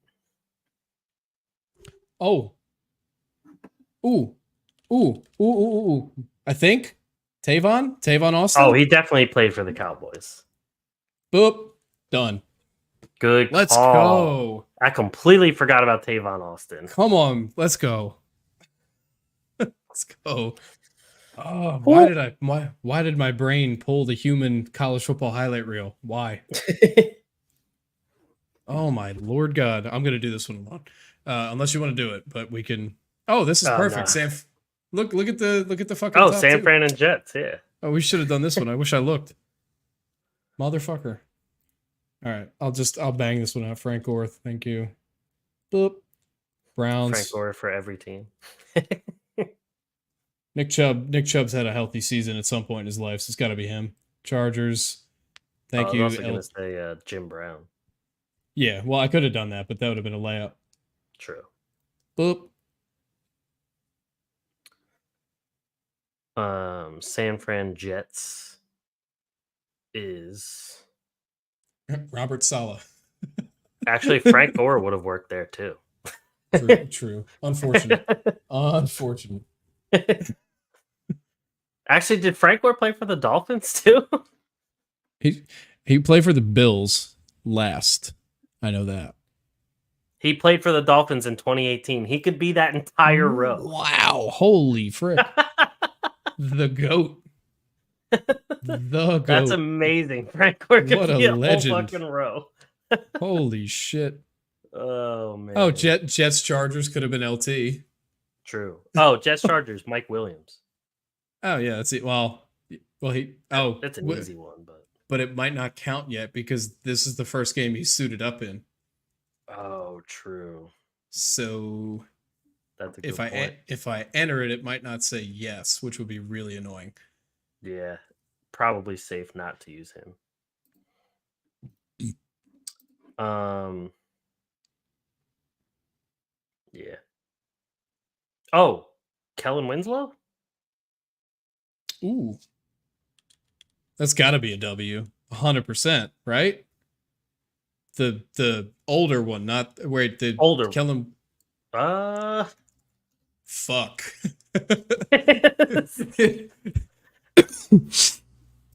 Oh. Ooh. I think Tavon Austin. Oh, he definitely played for the Cowboys. Boop. Done. Good. Let's call. go. I completely forgot about Tavon Austin. Come on, let's go. Let's go. Oh, why did my brain pull the human college football highlight reel? Why? Oh my Lord God. I'm gonna do this one alone. Unless you want to do it, but we can. Oh, this is perfect. No. Look at the fucking. Oh, top San two. Fran and Jets, yeah. Oh, we should have done this one. I wish I looked. Motherfucker. All right, I'll bang this one out. Frank Gore, thank you. Boop. Browns. Frank Gore for every team. Nick Chubb's had a healthy season at some point in his life, so it's got to be him. Chargers. Thank you. I was also going to say Jim Brown. Yeah, well, I could have done that, but that would have been a layup. True. Boop. San Fran Jets. is Robert Saleh. actually Frank Gore would have worked there too. True. Unfortunate. Actually, did Frank Gore play for the Dolphins too? He played for the Bills last. I know that. He played for the Dolphins in 2018. He could be that entire row. Wow. Holy frick. The GOAT. The GOAT. That's amazing. Frank Gore could What a be a legend. whole fucking row. Holy shit. Oh man. Oh, Jets Chargers could have been LT. True. Oh, Jets Chargers, Mike Williams. Oh yeah, that's it. Well, That's an easy one, but it might not count yet because this is the first game he's suited up in. oh, true. So That's a good if point. if I enter it, it might not say yes, which would be really annoying. Yeah, probably safe not to use him. Yeah. Oh, Kellen Winslow? Ooh. That's got to be a W. 100%, right? The older one, not wait, the Older. Kellen. Fuck.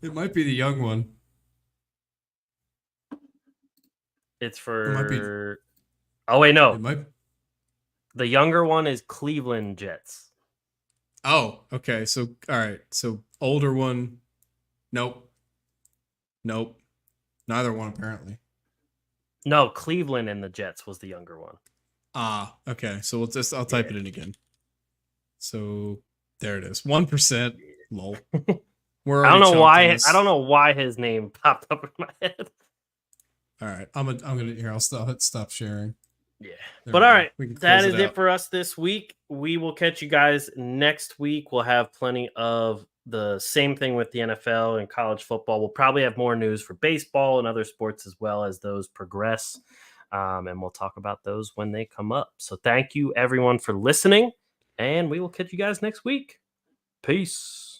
It might be the young one. It's for. It might be. Oh wait, no. It might. The younger one is Cleveland Jets. Oh, okay. So all right. So older one. Nope. Neither one apparently. No, Cleveland and the Jets was the younger one. Ah, okay. So I'll type it in again. So there it is. 1%. Lol. I don't know why his name popped up in my head. All right. I'm gonna here. I'll stop sharing. Yeah. There But we all go. right, We can close that is it out. for us this week. We will catch you guys next week. We'll have plenty of the same thing with the NFL and college football. We'll probably have more news for baseball and other sports as well as those progress. And we'll talk about those when they come up. So thank you everyone for listening, and we will catch you guys next week. Peace.